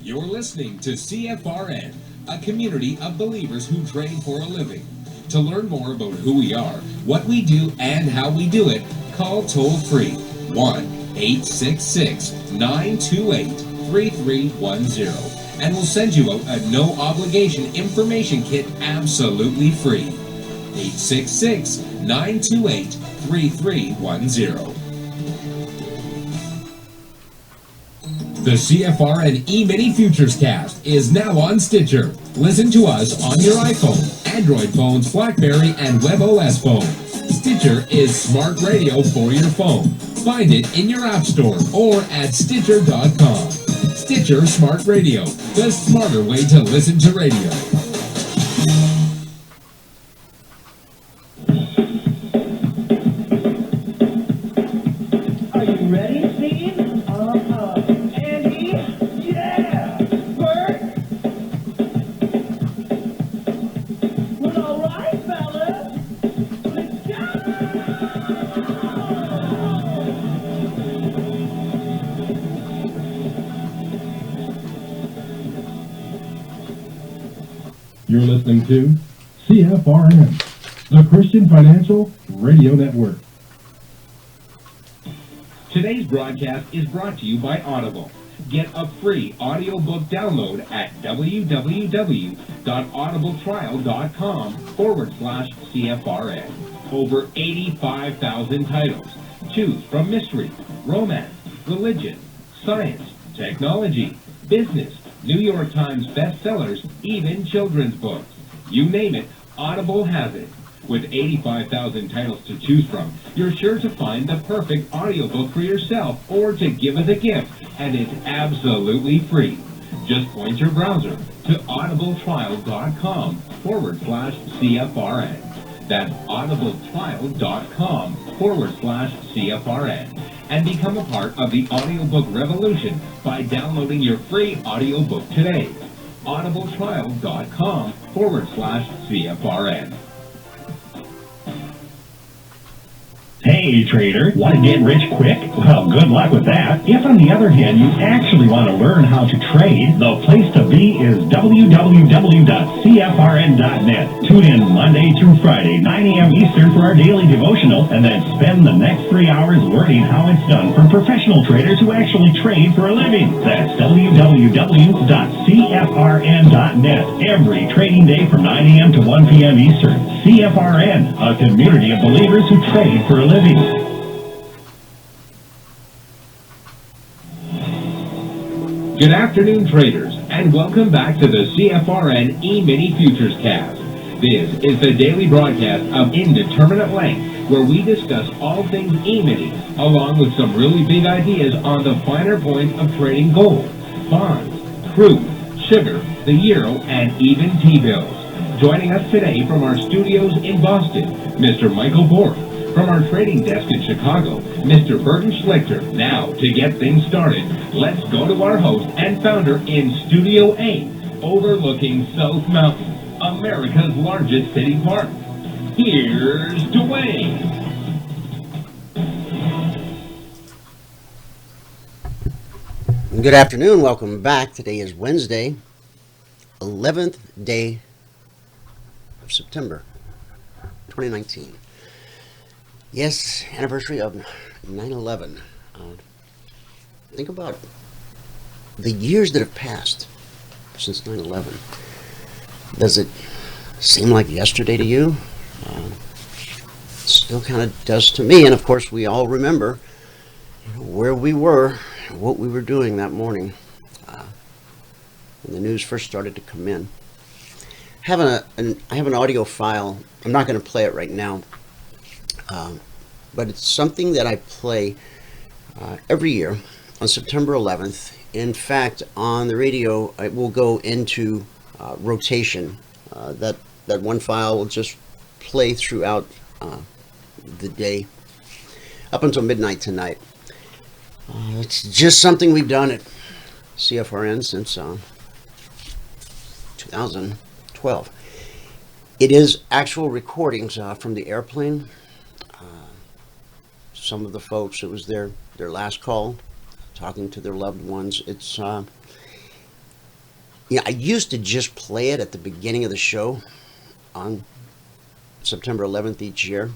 You're listening to CFRN, a community of believers who trade for a living. To learn more about who we are, what we do, and how we do it, call toll-free 1-866-928-3310, and we'll send you out a no-obligation information kit absolutely free. 866-928-3310. The CFRN Emini Futures cast is now on Stitcher. Listen to us on your iPhone, Android phones, BlackBerry, and WebOS phone. Stitcher is smart radio for your phone. Find it in your app store or at Stitcher.com. Stitcher Smart Radio, the smarter way to listen to radio. Are you ready, Steve? Andy? Yeah! Bert? Well, all right, fellas. Let's go! You're listening to CFRN, the Christian Financial Radio Network. Today's broadcast is brought to you by Audible. Get a free audiobook download at www.audibletrial.com/CFRN. Over 85,000 titles. Choose from mystery, romance, religion, science, technology, business, New York Times bestsellers, even children's books. You name it, Audible has it. With 85,000 titles to choose from, you're sure to find the perfect audiobook for yourself or to give as a gift, and it's absolutely free. Just point your browser to audibletrial.com/CFRN. That's audibletrial.com/CFRN. And become a part of the audiobook revolution by downloading your free audiobook today. audibletrial.com/CFRN. Hey trader, want to get rich quick? Well, good luck with that. If on the other hand you actually want to learn how to trade, the place to be is www.cfrn.net. Tune in Monday through Friday, 9 a.m. Eastern for our daily devotional, and then spend the next 3 hours learning how it's done for professional traders who actually trade for a living. That's www.cfrn.net. Every trading day from 9 a.m. to 1 p.m. Eastern. CFRN, a community of believers who trade for a living. Good afternoon, traders, and welcome back to the CFRN Emini Futures cast. This is the daily broadcast of Indeterminate Length, where we discuss all things Emini, along with some really big ideas on the finer points of trading gold, bonds, crude, sugar, the euro, and even T-bills. Joining us today from our studios in Boston, Mr. Michael Bork. From our trading desk in Chicago, Mr. Burton Schlichter. Now, to get things started, let's go to our host and founder in Studio 8, overlooking South Mountain, America's largest city park. Here's Dwayne. Good afternoon. Welcome back. Today is Wednesday, 11th day of September, 2019. Yes, anniversary of 9/11. Think about the years that have passed since 9/11. Does it seem like yesterday to you? Still kind of does to me. And of course, we all remember where we were, what we were doing that morning when the news first started to come in. I have an audio file. I'm not going to play it right now. But it's something that I play every year on September 11th. In fact, on the radio, it will go into rotation. That one file will just play throughout the day up until midnight tonight. It's just something we've done at CFRN since 2012. It is actual recordings from the airplane. Some of the folks, it was their last call, talking to their loved ones. It's Yeah, I used to just play it at the beginning of the show on September 11th each year,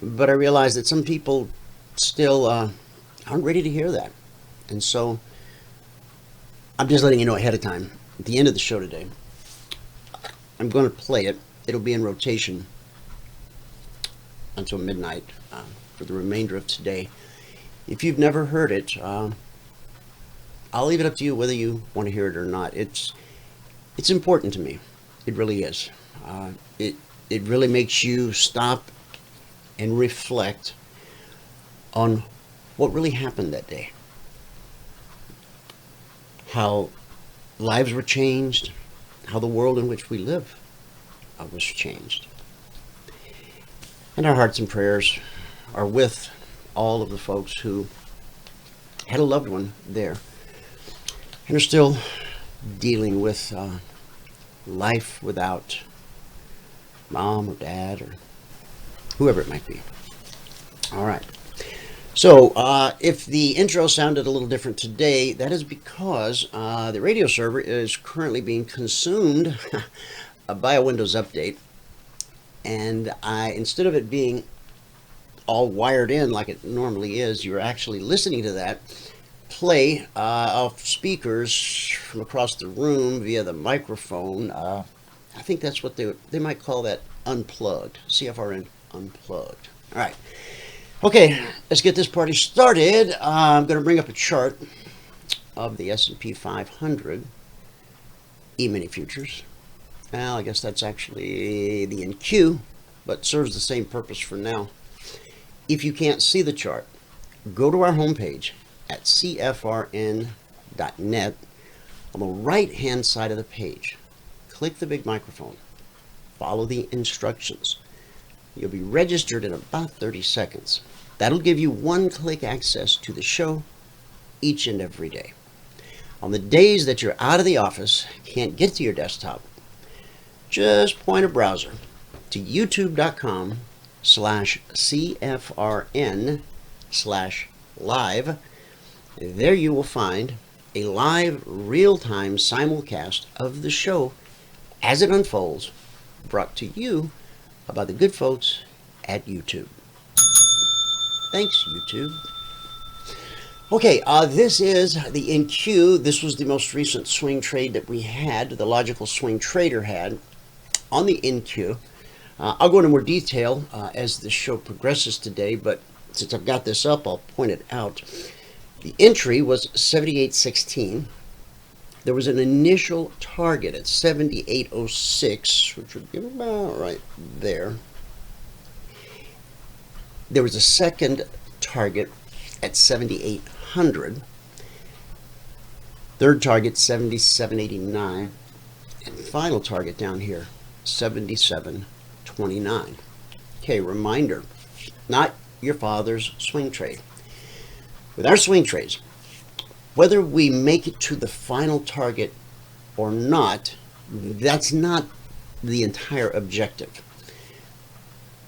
but I realized that some people still aren't ready to hear that. And so I'm just letting you know ahead of time. At the end of the show today, I'm going to play it. It'll be in rotation until midnight for the remainder of today. If you've never heard it, I'll leave it up to you whether you want to hear it or not. It's important to me. It really is. It really makes you stop and reflect on what really happened that day. How lives were changed, how the world in which we live was changed. And our hearts and prayers are with all of the folks who had a loved one there and are still dealing with life without mom or dad or whoever it might be. All right. So if the intro sounded a little different today, that is because the radio server is currently being consumed by a Windows update. And instead of it being all wired in like it normally is, you're actually listening to that play off speakers from across the room via the microphone. I think that's what they might call that unplugged, CFRN unplugged. All right. Okay, let's get this party started. I'm going to bring up a chart of the S&P 500 Emini Futures. Well, I guess that's actually the NQ, but serves the same purpose for now. If you can't see the chart, go to our homepage at CFRN.net. On the right-hand side of the page, click the big microphone. Follow the instructions. You'll be registered in about 30 seconds. That'll give you one-click access to the show each and every day. On the days that you're out of the office, can't get to your desktop, just point a browser to youtube.com/CFRN/live. There you will find a live, real-time simulcast of the show as it unfolds, brought to you by the good folks at YouTube. Thanks, YouTube. Okay, this is the NQ. This was the most recent swing trade that we had, the logical swing trader had on the NQ. I'll go into more detail as the show progresses today, but since I've got this up, I'll point it out. The entry was 78.16. There was an initial target at 78.06, which would be about right there. There was a second target at 7,800. Third target, 77.89. And final target down here, 77.29. Okay, reminder, not your father's swing trade. With our swing trades, whether we make it to the final target or not, that's not the entire objective.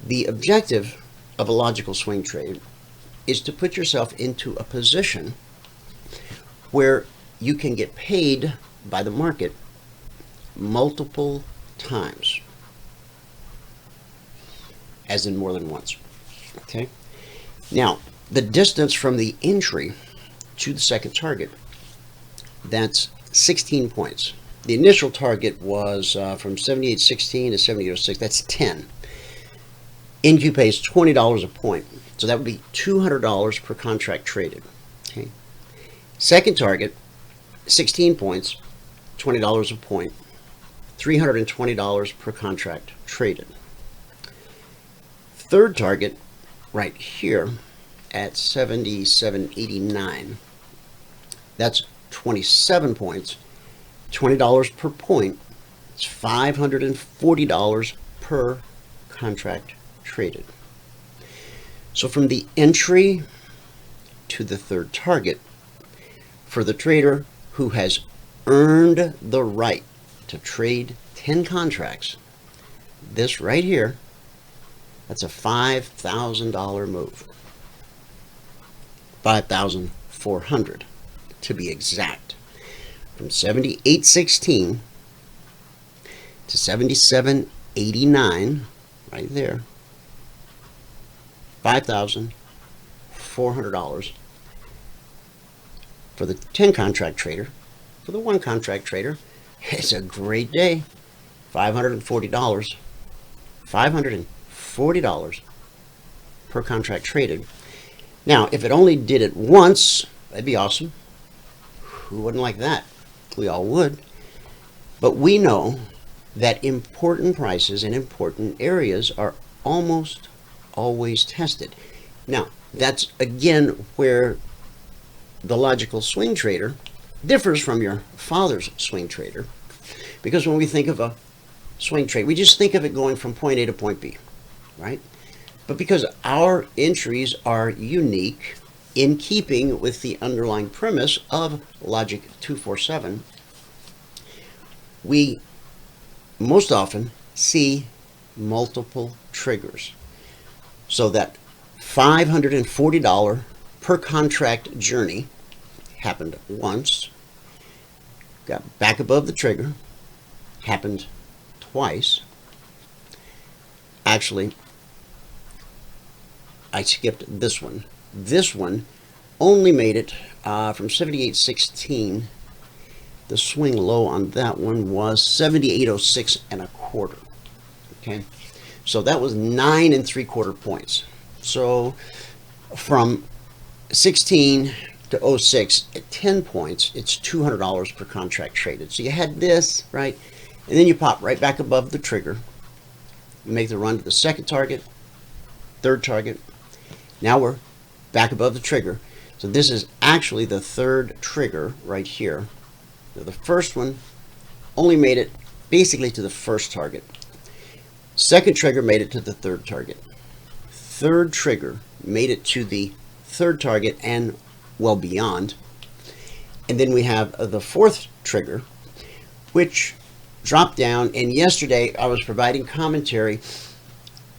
The objective of a logical swing trade is to put yourself into a position where you can get paid by the market multiple times, as in more than once. Okay? Now, the distance from the entry to the second target, that's 16 points. The initial target was from 78.16 to 78.06. That's 10. NQ pays $20 a point, so that would be $200 per contract traded. Okay. Second target, 16 points, $20 a point, $320 per contract traded. Third target, right here at 77.89. That's 27 points, $20 per point. It's $540 per contract traded. So from the entry to the third target, for the trader who has earned the right to trade 10 contracts, this right here, that's a $5,000 move. 5,400 to be exact. from 78.16 to 77.89, right there, $5,400 for the 10 contract trader. For the 1 contract trader, it's a great day. $540. $540 per contract traded. Now, if it only did it once, that'd be awesome. Who wouldn't like that? We all would. But we know that important prices in important areas are almost always tested. Now, that's again where the logical swing trader differs from your father's swing trader. Because when we think of a swing trade, we just think of it going from point A to point B, right? But because our entries are unique, in keeping with the underlying premise of Logic 247, we most often see multiple triggers. So that $540 per contract journey happened once, got back above the trigger, happened twice. Actually, I skipped this one. This one only made it from 78.16. The swing low on that one was 78.06 1/4. Okay, so that was 9 3/4 points. So from 16 to 06 at 10 points, it's $200 per contract traded. So you had this, right? And then you pop right back above the trigger. You make the run to the second target, third target. Now we're back above the trigger. So this is actually the third trigger right here. Now the first one only made it basically to the first target. Second trigger made it to the third target. Third trigger made it to the third target and well beyond. And then we have the fourth trigger, which dropped down. And yesterday I was providing commentary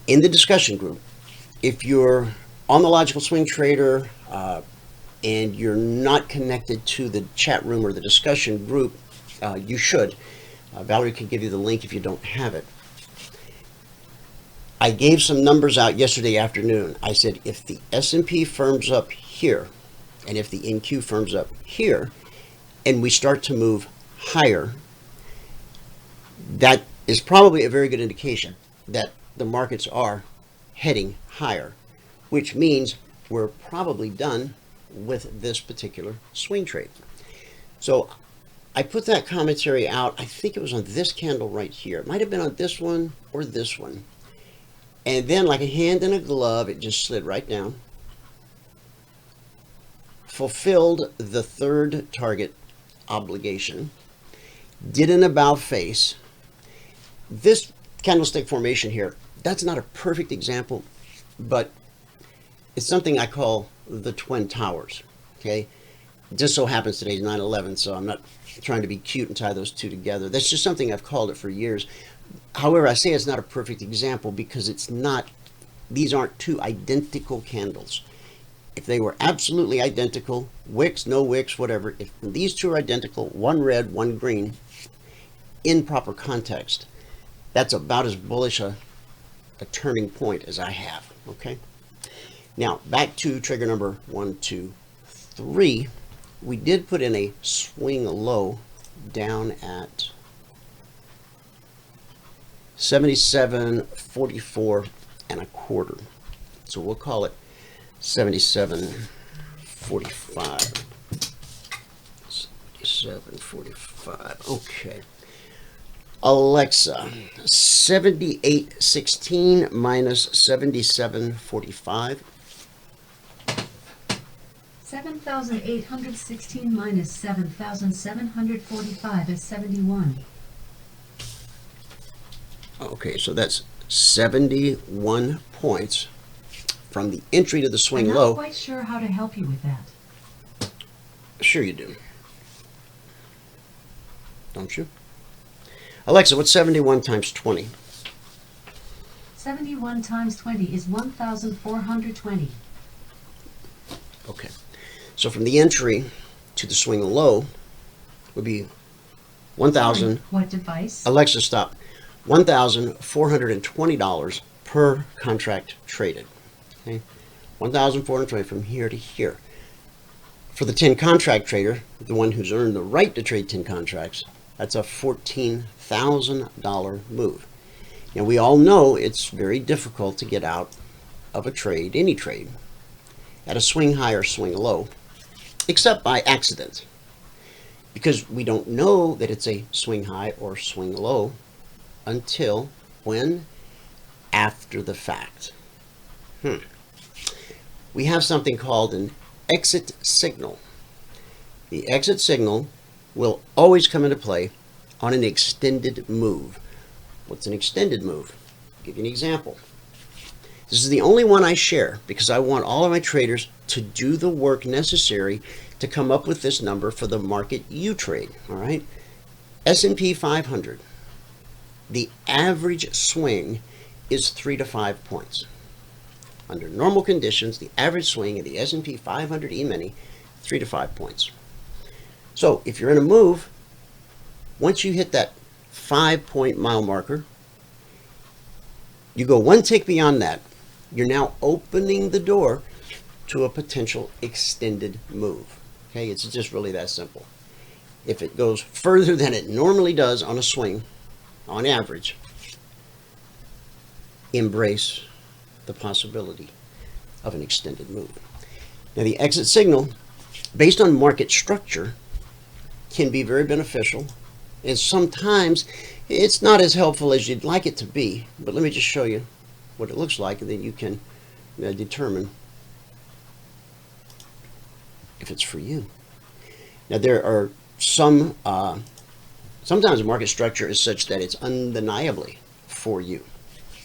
in the discussion group. If you're on the Logical Swing Trader and you're not connected to the chat room or the discussion group, you should. Valerie can give you the link if you don't have it. I gave some numbers out yesterday afternoon. I said if the S&P firms up here and if the NQ firms up here and we start to move higher, that is probably a very good indication that the markets are heading higher, which means we're probably done with this particular swing trade. So I put that commentary out. I think it was on this candle right here. It might have been on this one or this one. And then like a hand in a glove, it just slid right down, fulfilled the third target obligation, did an about face. This candlestick formation here, that's not a perfect example, but it's something I call the Twin Towers, okay? It just so happens today's 9/11, so I'm not trying to be cute and tie those two together. That's just something I've called it for years. However, I say it's not a perfect example because it's not, these aren't two identical candles. If they were absolutely identical, wicks, no wicks, whatever, if these two are identical, one red, one green, in proper context, that's about as bullish a turning point as I have, okay? Now, back to trigger number 1, 2, 3. We did put in a swing low down at 77.44 1/4. So we'll call it 77.45. 77.45. Okay. Alexa, 78.16 minus 77.45. 7,816 minus 7,745 is 71. Okay, so that's 71 points from the entry to the swing I'm low. not quite sure how to help you with that. Sure you do. Don't you? Alexa, what's 71 times 20? 71 times 20 is 1,420. Okay. So from the entry to the swing low, would be 1,000. What device? Alexa, stop. $1,420 per contract traded. Okay, 1,420 from here to here. For the 10 contract trader, the one who's earned the right to trade 10 contracts, that's a $14,000 move. Now we all know it's very difficult to get out of a trade, any trade, at a swing high or swing low, except by accident, because we don't know that it's a swing high or swing low until when? After the fact. We have something called an exit signal. The exit signal will always come into play on an extended move. What's an extended move? I'll give you an example. This is the only one I share because I want all of my traders to do the work necessary to come up with this number for the market you trade. All right, S&P 500. The average swing is 3 to 5 points. Under normal conditions, the average swing of the S&P 500 E-mini, 3 to 5 points. So if you're in a move, once you hit that 5-point mile marker, you go one tick beyond that, you're now opening the door to a potential extended move. Okay, it's just really that simple. If it goes further than it normally does on a swing, on average, embrace the possibility of an extended move. Now the exit signal, based on market structure, can be very beneficial, and sometimes it's not as helpful as you'd like it to be, but let me just show you what it looks like, and then you can determine if it's for you. Now there are some sometimes the market structure is such that it's undeniably for you.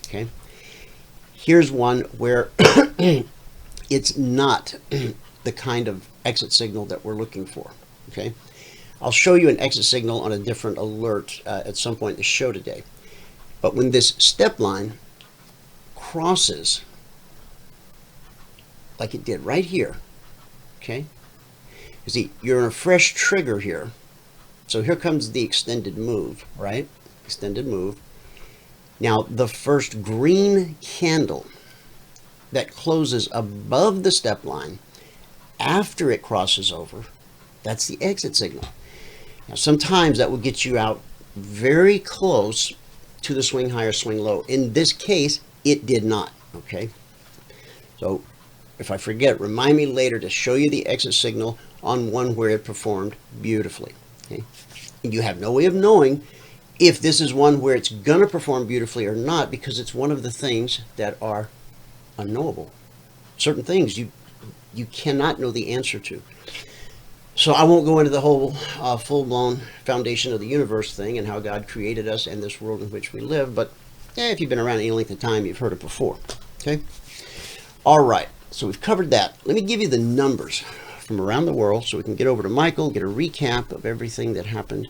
Okay, here's one where it's not the kind of exit signal that we're looking for. Okay, I'll show you an exit signal on a different alert at some point in the show today. But when this step line crosses, like it did right here, okay, you see, you're in a fresh trigger here. So here comes the extended move, right? Extended move. Now, the first green candle that closes above the step line after it crosses over, that's the exit signal. Now, sometimes that will get you out very close to the swing high or swing low. In this case, it did not, okay? So if I forget, remind me later to show you the exit signal on one where it performed beautifully. Okay? And you have no way of knowing if this is one where it's going to perform beautifully or not, because it's one of the things that are unknowable. Certain things you cannot know the answer to. So I won't go into the whole full-blown foundation of the universe thing and how God created us and this world in which we live, but if you've been around any length of time, you've heard it before. Okay? All right, so we've covered that. Let me give you the numbers from around the world so we can get over to Michael, get a recap of everything that happened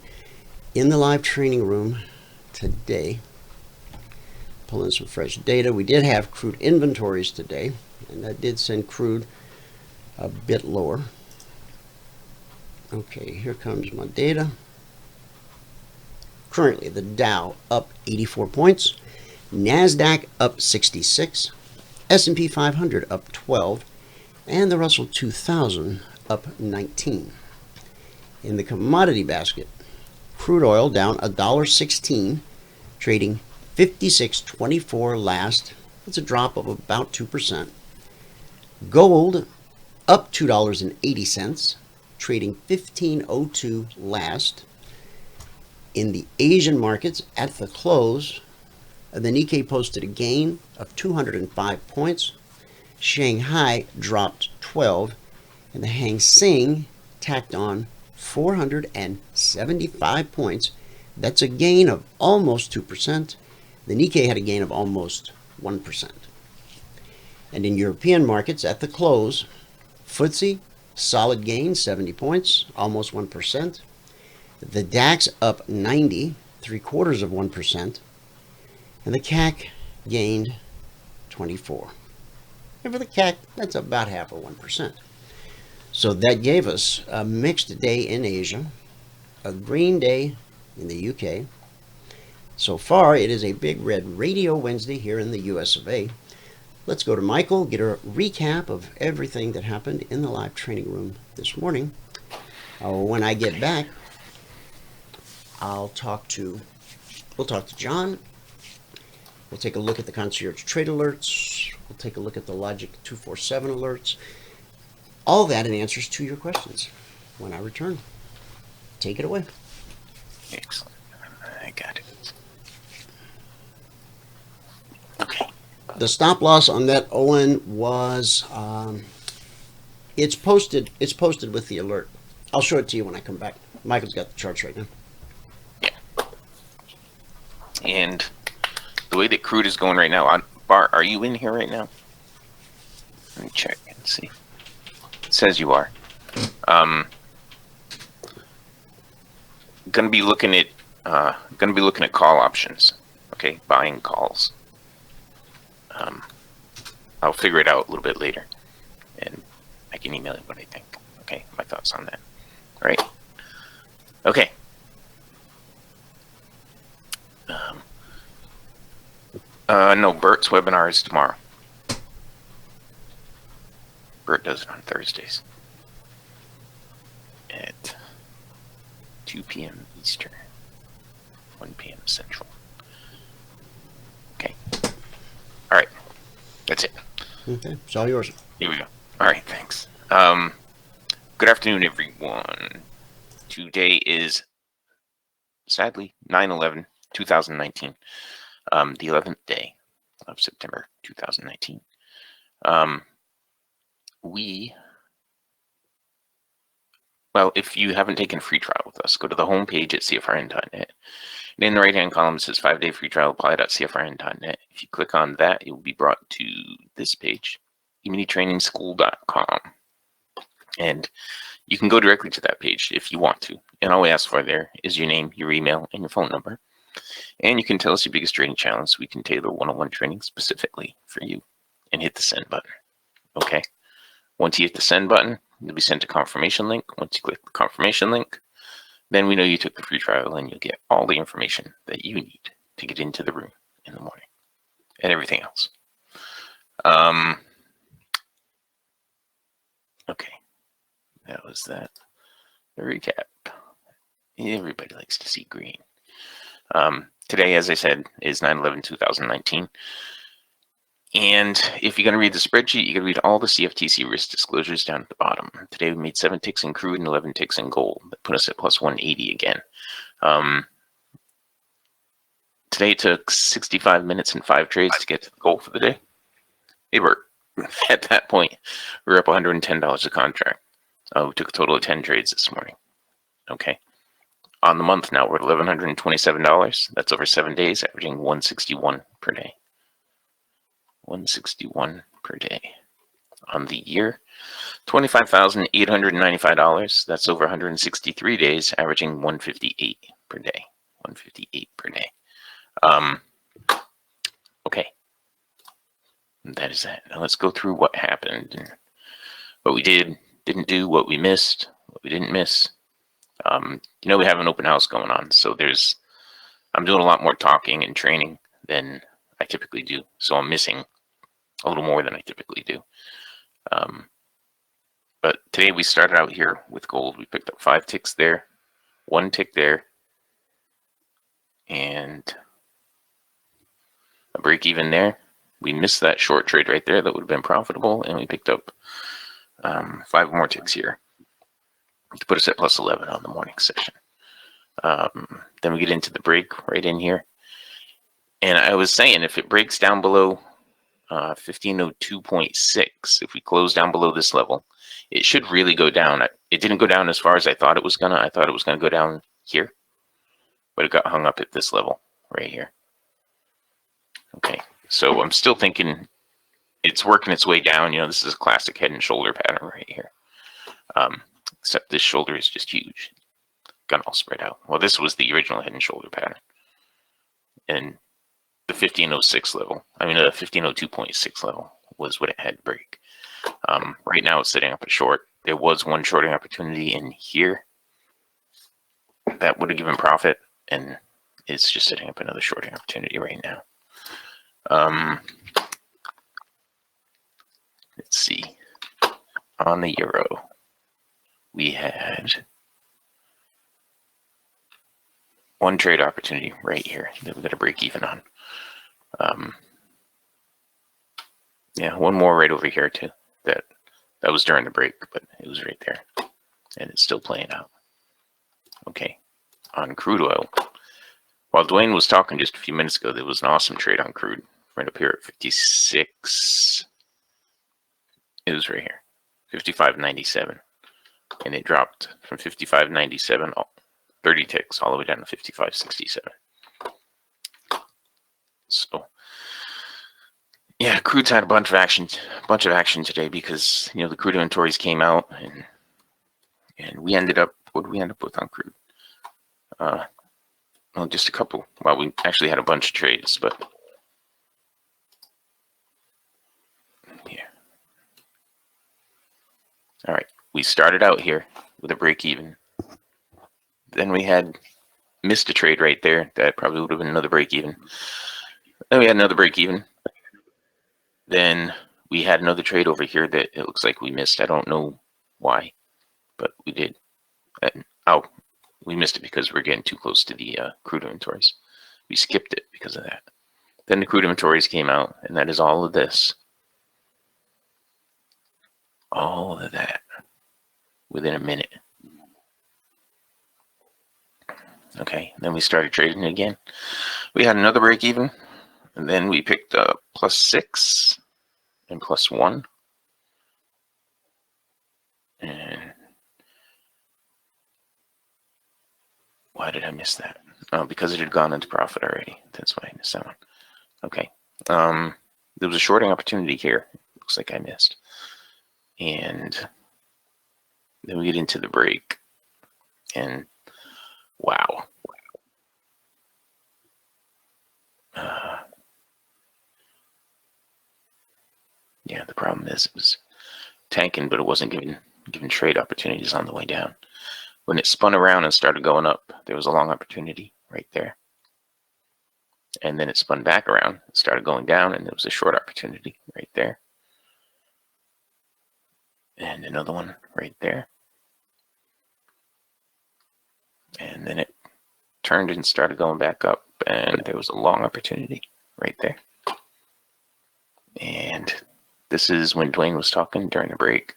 in the live training room today. Pull in some fresh data. We did have crude inventories today, and that did send crude a bit lower. Okay, here comes my data. Currently, the Dow up 84 points, NASDAQ up 66, S&P 500 up 12, and the Russell 2000 up 19. In the commodity basket, crude oil down $1.16, trading 56.24 last. That's a drop of about 2%. Gold up $2.80, trading 15.02 last. In the Asian markets at the close, the Nikkei posted a gain of 205 points. Shanghai dropped 12, and the Hang Seng tacked on 475 points. That's a gain of almost 2%. The Nikkei had a gain of almost 1%. And in European markets at the close, FTSE, solid gain, 70 points, almost 1%. The DAX up 90, 0.75%. And the CAC gained 24. And for the CAC, that's about half of 1%. So that gave us a mixed day in Asia, a green day in the UK. So far, it is a big red Radio Wednesday here in the US of A. Let's go to Michael, get a recap of everything that happened in the live training room this morning. When I get back, we'll talk to John. We'll take a look at the Concierge Trade Alerts. We'll take a look at the Logic 247 alerts. All that and answers to your questions when I return. Take it away. Excellent. I got it. Okay. The stop loss on that Owen was it's posted with the alert. I'll show it to you when I come back. Michael's got the charts right now. Yeah. And the way that Crude is going right now, Bart, are you in here right now? Let me check and see. It says you are. Gonna be looking at call options. Okay, buying calls. I'll figure it out a little bit later, and I can email you what I think. Okay, my thoughts on that. All right. Okay. No, Bert's webinar is tomorrow. Bert does it on Thursdays at 2 p.m. Eastern, 1 p.m. Central. Okay. All right. That's it. Okay, it's all yours. Here we go. All right, thanks. Good afternoon, everyone. Today is, sadly, 9/11/2019, the 11th day of September 2019. Well, if you haven't taken a free trial with us, go to the home page at CFRN.net. And in the right-hand column, it says 5-day free trial apply.cfrn.net. If you click on that, it will be brought to this page, eminitrainingschool.com. And you can go directly to that page if you want to. And all we ask for there is your name, your email, and your phone number. And you can tell us your biggest training challenge so we can tailor one-on-one training specifically for you and hit the send button. Okay? Once you hit the send button, you'll be sent a confirmation link. Once you click the confirmation link, then we know you took the free trial and you'll get all the information that you need to get into the room in the morning and everything else. Okay, that was that. The recap. Everybody likes to see green. Today, as I said, is 9/11/2019. And if you're going to read the spreadsheet, you got to read all the CFTC risk disclosures down at the bottom. Today we made 7 ticks in crude and 11 ticks in gold. That put us at plus 180 again. Today it took 65 minutes and 5 trades to get to the goal for the day. It worked. At that point, we were up $110 a contract. We took a total of 10 trades this morning. Okay. On the month now, we're at $1,127. That's over 7 days, averaging 161 per day. 161 per day. On the year, $25,895. That's over 163 days, averaging 158 per day. 158 per day. Okay. That is that. Now let's go through what happened and what we did, didn't do, what we missed, what we didn't miss. We have an open house going on, so I'm doing a lot more talking and training than I typically do. So I'm missing a little more than I typically do. But today we started out here with gold. We picked up 5 ticks there, 1 tick there, and a break even there. We missed that short trade right there that would have been profitable, and we picked up 5 more ticks here to put us at plus 11 on the morning session. Then we get into the break right in here. And I was saying, if it breaks down below 1502.6, if we close down below this level, it should really go down. It didn't go down as far as I thought it was gonna. I thought it was gonna go down here, but it got hung up at this level right here. Okay, so I'm still thinking it's working its way down. This is a classic head and shoulder pattern right here. Except this shoulder is just huge. Got all spread out. Well, this was the original head and shoulder pattern. And the 1506 level, the 1502.6 level was what it had to break. Right now it's sitting up a short. There was one shorting opportunity in here. that would have given profit, and it's just setting up another shorting opportunity right now. Let's see. On the euro, we had one trade opportunity right here that we got to break even on. Yeah, one more right over here too. That was during the break, but it was right there, and it's still playing out. Okay, on crude oil. While Dwayne was talking just a few minutes ago, there was an awesome trade on crude right up here at 56. It was right here, 55.97, and it dropped from 55.97, 30 ticks, all the way down to 55.67. So, yeah, crude's had a bunch of action today because the crude inventories came out, and we ended up, what did we end up with on crude? Well, just a couple. Well, we actually had a bunch of trades, but here. All right, we started out here with a break even. Then we had missed a trade right there. That probably would have been another break even. Then we had another break even. Then we had another trade over here that it looks like we missed. I don't know why, but we did. We missed it because we're getting too close to the crude inventories. We skipped it because of that. Then the crude inventories came out, and that is all of this. All of that within a minute. Okay, then we started trading again. We had another break even, and then we picked up +6 and +1. And why did I miss that? Oh, because it had gone into profit already. That's why I missed that one. Okay. There was a shorting opportunity here. Looks like I missed. And then we get into the break. And wow. Yeah, the problem is it was tanking, but it wasn't giving trade opportunities on the way down. When it spun around and started going up, there was a long opportunity right there. And then it spun back around and started going down, and there was a short opportunity right there. And another one right there. And then it turned and started going back up, and there was a long opportunity right there. And this is when Dwayne was talking during the break.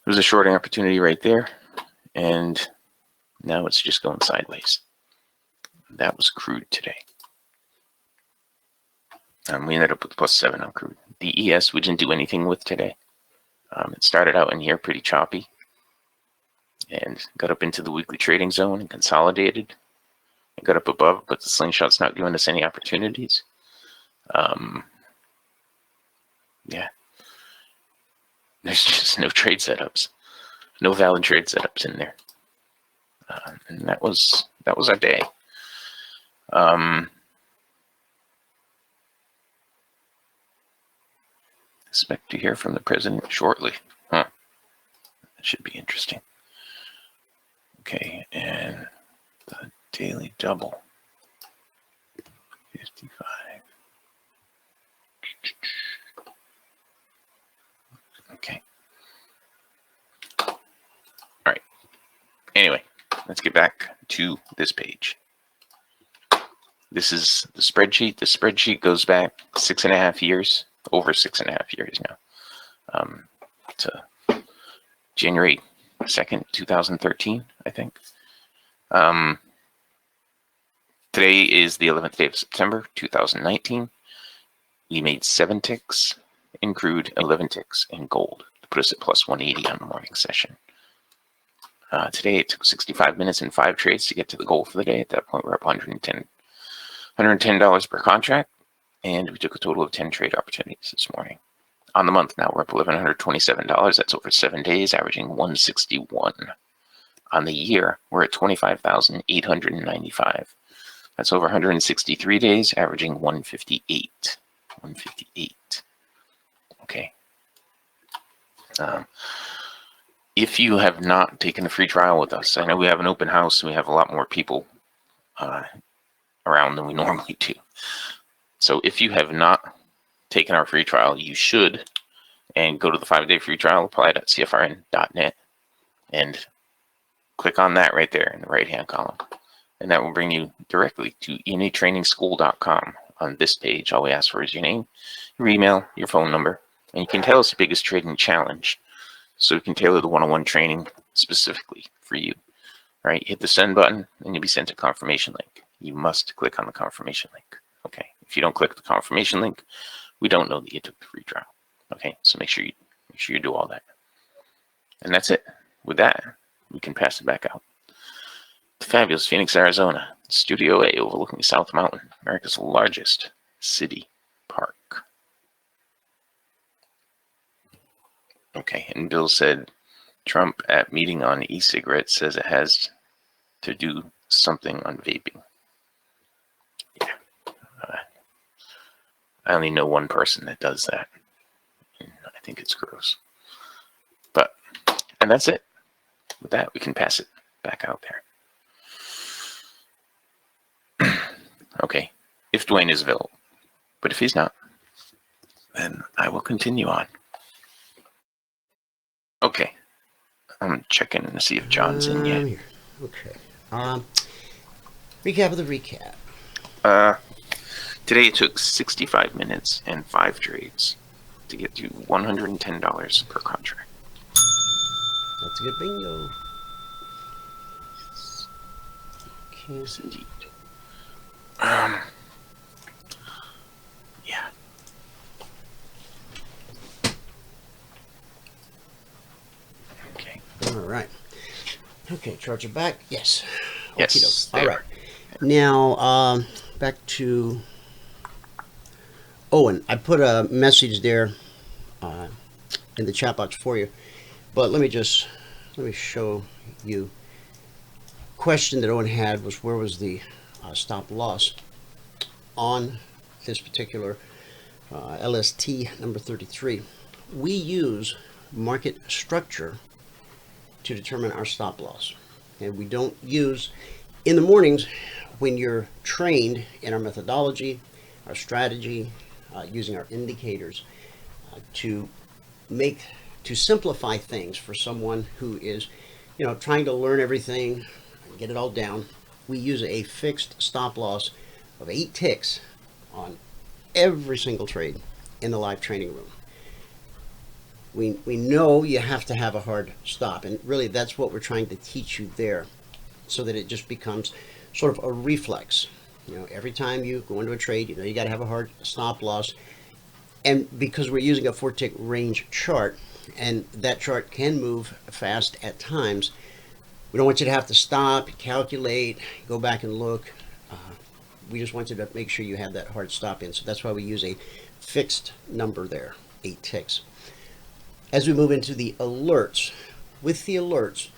There was a shorting opportunity right there, and now it's just going sideways. That was crude today. We ended up with +7 on crude. The ES we didn't do anything with today. It started out in here pretty choppy and got up into the weekly trading zone and consolidated. It got up above, but the slingshot's not giving us any opportunities. Yeah. There's just no trade setups. No valid trade setups in there. And that was our day. Expect to hear from the president shortly. Huh. That should be interesting. Okay, and the daily double. 55. Okay. All right. Anyway, let's get back to this page. This is the spreadsheet. The spreadsheet goes back 6.5 years, over 6.5 years now, to January 2nd, 2013, I think. Today is the 11th day of September, 2019. We made 7 ticks in crude, 11 ticks in gold, to put us at +180 on the morning session. Today it took 65 minutes and 5 trades to get to the goal for the day. At that point, we're up $110 per contract, and we took a total of 10 trade opportunities this morning. On the month now, we're up $1,127. That's over 7 days, averaging 161. On the year, we're at 25,895. That's over 163 days, averaging 158. 158. Okay. if you have not taken a free trial with us, I know we have an open house and we have a lot more people around than we normally do. So if you have not taken our free trial, you should, and go to the 5-day free trial, apply.cfrn.net, and click on that right there in the right-hand column. And that will bring you directly to eminitrainingschool.com. On this page, all we ask for is your name, your email, your phone number, and you can tell us the biggest trading challenge. So we can tailor the one-on-one training specifically for you. All right, hit the send button, and you'll be sent a confirmation link. You must click on the confirmation link. Okay, if you don't click the confirmation link, we don't know that you took the free trial. Okay, so make sure you do all that. And that's it. With that, we can pass it back out. The fabulous Phoenix, Arizona, Studio A overlooking South Mountain, America's largest city park. Okay, and Bill said Trump at meeting on e-cigarettes says it has to do something on vaping. Yeah. I only know one person that does that. And I think it's gross. And that's it. With that, we can pass it back out there. Okay, if Dwayne is available. But if he's not, then I will continue on. Okay. I'm checking to see if John's in yet. Here. Okay. Recap of the recap. Today it took 65 minutes and 5 trades to get to $110 per contract. That's a good bingo. Okay. Yes, indeed. Yeah. Okay. All right. Okay, charts are back. Yes. Yes. All right. Now, back to Owen. I put a message there in the chat box for you, but let me show you. Question that Owen had was, where was the stop loss on this particular LST number 33? We use market structure to determine our stop loss, and we don't use in the mornings when you're trained in our methodology, our strategy, using our indicators to simplify things for someone who is, trying to learn everything, get it all down. We use a fixed stop loss of 8 ticks on every single trade in the live training room. We know you have to have a hard stop, and really that's what we're trying to teach you there, so that it just becomes sort of a reflex. Every time you go into a trade, you got to have a hard stop loss. And because we're using a 4-tick range chart, and that chart can move fast at times, we don't want you to have to stop, calculate, go back and look. We just want you to make sure you have that hard stop in. So that's why we use a fixed number there, 8 ticks. As we move into the alerts, with the alerts,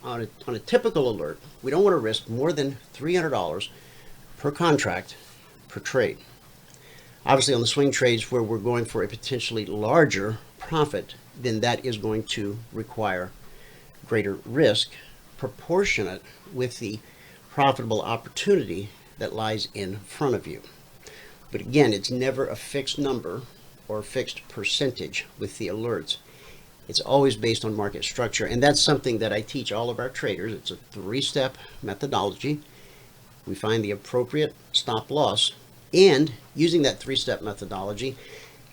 on a typical alert, we don't want to risk more than $300 per contract per trade. Obviously, on the swing trades where we're going for a potentially larger profit, then that is going to require greater risk proportionate with the profitable opportunity that lies in front of you. But again, it's never a fixed number or a fixed percentage with the alerts. It's always based on market structure, and that's something that I teach all of our traders. It's a 3-step methodology. We find the appropriate stop loss, and using that 3-step methodology,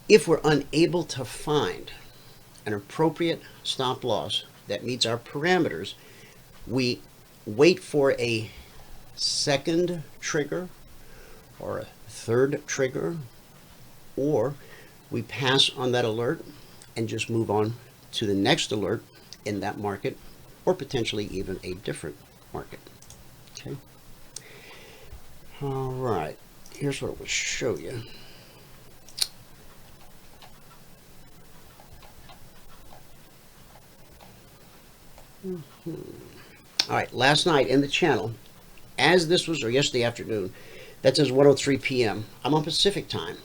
if we're unable to find an appropriate stop loss that meets our parameters, we wait for a second trigger or a third trigger, or we pass on that alert and just move on to the next alert in that market, or potentially even a different market. Okay. All right. Here's what it will show you. All right. Last night in the channel, as this was, or yesterday afternoon, that says 1:03 p.m. I'm on Pacific time.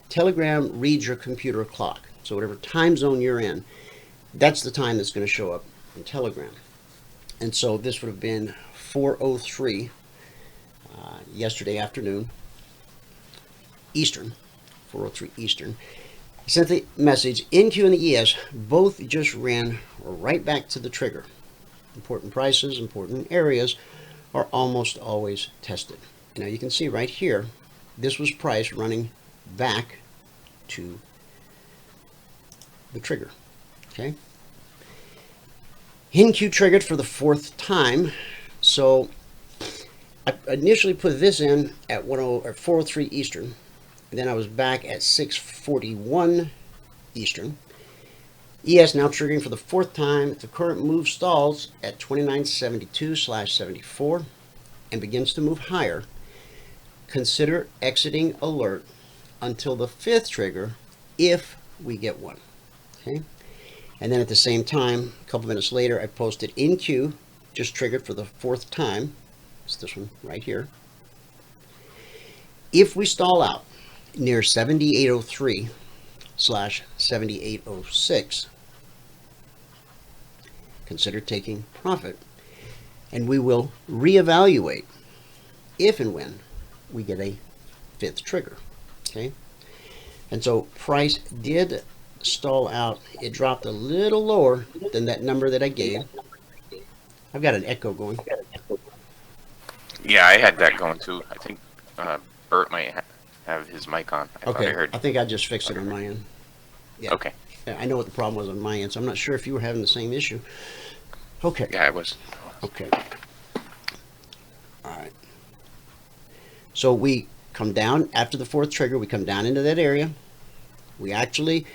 Telegram reads your computer clock. So whatever time zone you're in, that's the time that's going to show up in Telegram. And so this would have been 4:03 yesterday afternoon, Eastern, 4:03 Eastern. I sent the message, NQ and the ES both just ran right back to the trigger. Important prices, important areas are almost always tested. Now you can see right here, this was price running back to the trigger. Okay. NQ triggered for the 4th time, so I initially put this in at 4:03 Eastern, and then I was back at 6:41 Eastern. ES now triggering for the 4th time. The current move stalls at 2972/74 and begins to move higher. Consider exiting alert until the 5th trigger if we get one. Okay. And then at the same time, a couple minutes later, I posted NQ just triggered for the 4th time. It's this one right here. If we stall out near 7803/7806, consider taking profit, and we will reevaluate if and when we get a 5th trigger. Okay, and so price did stall out. It dropped a little lower than that number that I gave. I've got an echo going. Yeah, I had that going too. I think Bert might have his mic on. I thought I heard. I think I just fixed it on my end. Yeah. Okay. Yeah, I know what the problem was on my end, so I'm not sure if you were having the same issue. Okay. Yeah, I was. Okay. All right. So we come down after the 4th trigger. We come down into that area. We actually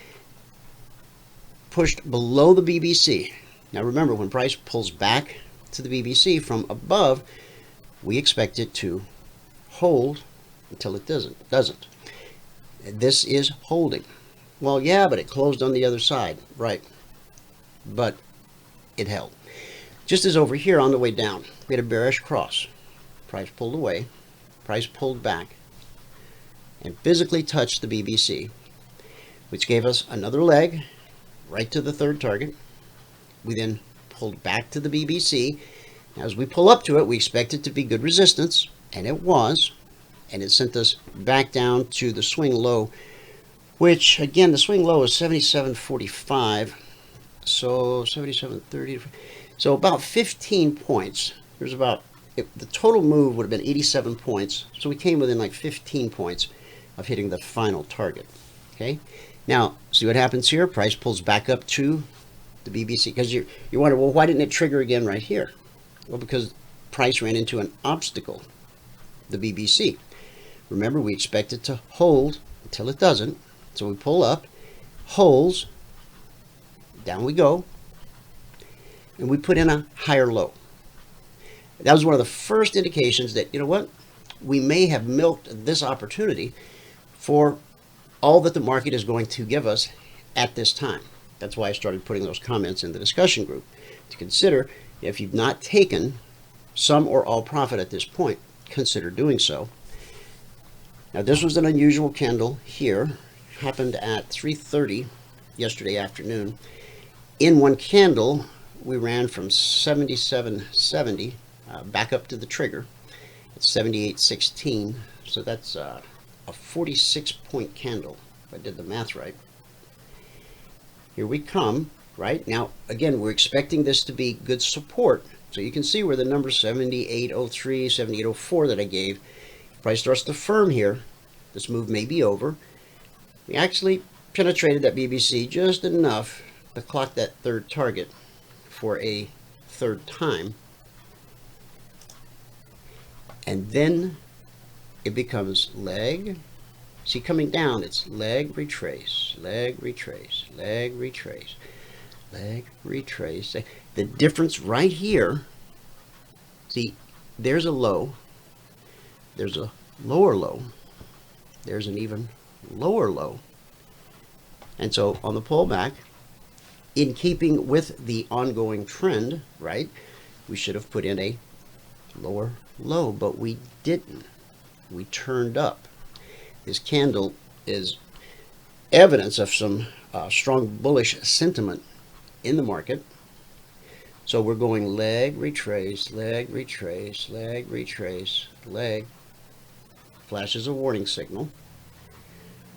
pushed below the BBC. Now remember, when price pulls back to the BBC from above, we expect it to hold until it doesn't. This is holding. Well, yeah, but it closed on the other side. Right. But it held. Just as over here on the way down, we had a bearish cross. Price pulled away. Price pulled back and physically touched the BBC, which gave us another leg right to the 3rd target. We then pulled back to the BBC. As we pull up to it, we expect it to be good resistance, and it was, and it sent us back down to the swing low, which again, the swing low is 77.45, so 77.30, so about 15 points. There's about, the total move would have been 87 points, so we came within like 15 points of hitting the final target. Okay, now see what happens here. Price pulls back up to the BBC, because you wonder, well, why didn't it trigger again right here? Well, because price ran into an obstacle, the BBC. Remember, we expect it to hold until it doesn't. So we pull up, holds, down we go, and we put in a higher low. That was one of the first indications that, you know what, we may have milked this opportunity for all that the market is going to give us at this time. That's why I started putting those comments in the discussion group to consider. If you've not taken some or all profit at this point, consider doing so. Now this was an unusual candle here. Happened at 3:30 yesterday afternoon. In one candle, we ran from 77.70 back up to the trigger at 78.16. So that's a 46-point candle, if I did the math right. Here we come. Right now, again, we're expecting this to be good support. So you can see where the number 78.03, 78.04 that I gave. If price starts to firm here, this move may be over. We actually penetrated that BBC just enough to clock that 3rd target for a 3rd time. And then it becomes leg. See, coming down, it's leg, retrace, leg, retrace, leg, retrace. Leg, retrace. The difference right here, see, there's a low, there's a lower low, there's an even lower low. And so on the pullback, in keeping with the ongoing trend, right, we should have put in a lower low, but we didn't. We turned up. This candle is evidence of some strong bullish sentiment in the market. So we're going leg, retrace, leg, retrace, leg, retrace, leg. Flashes a warning signal.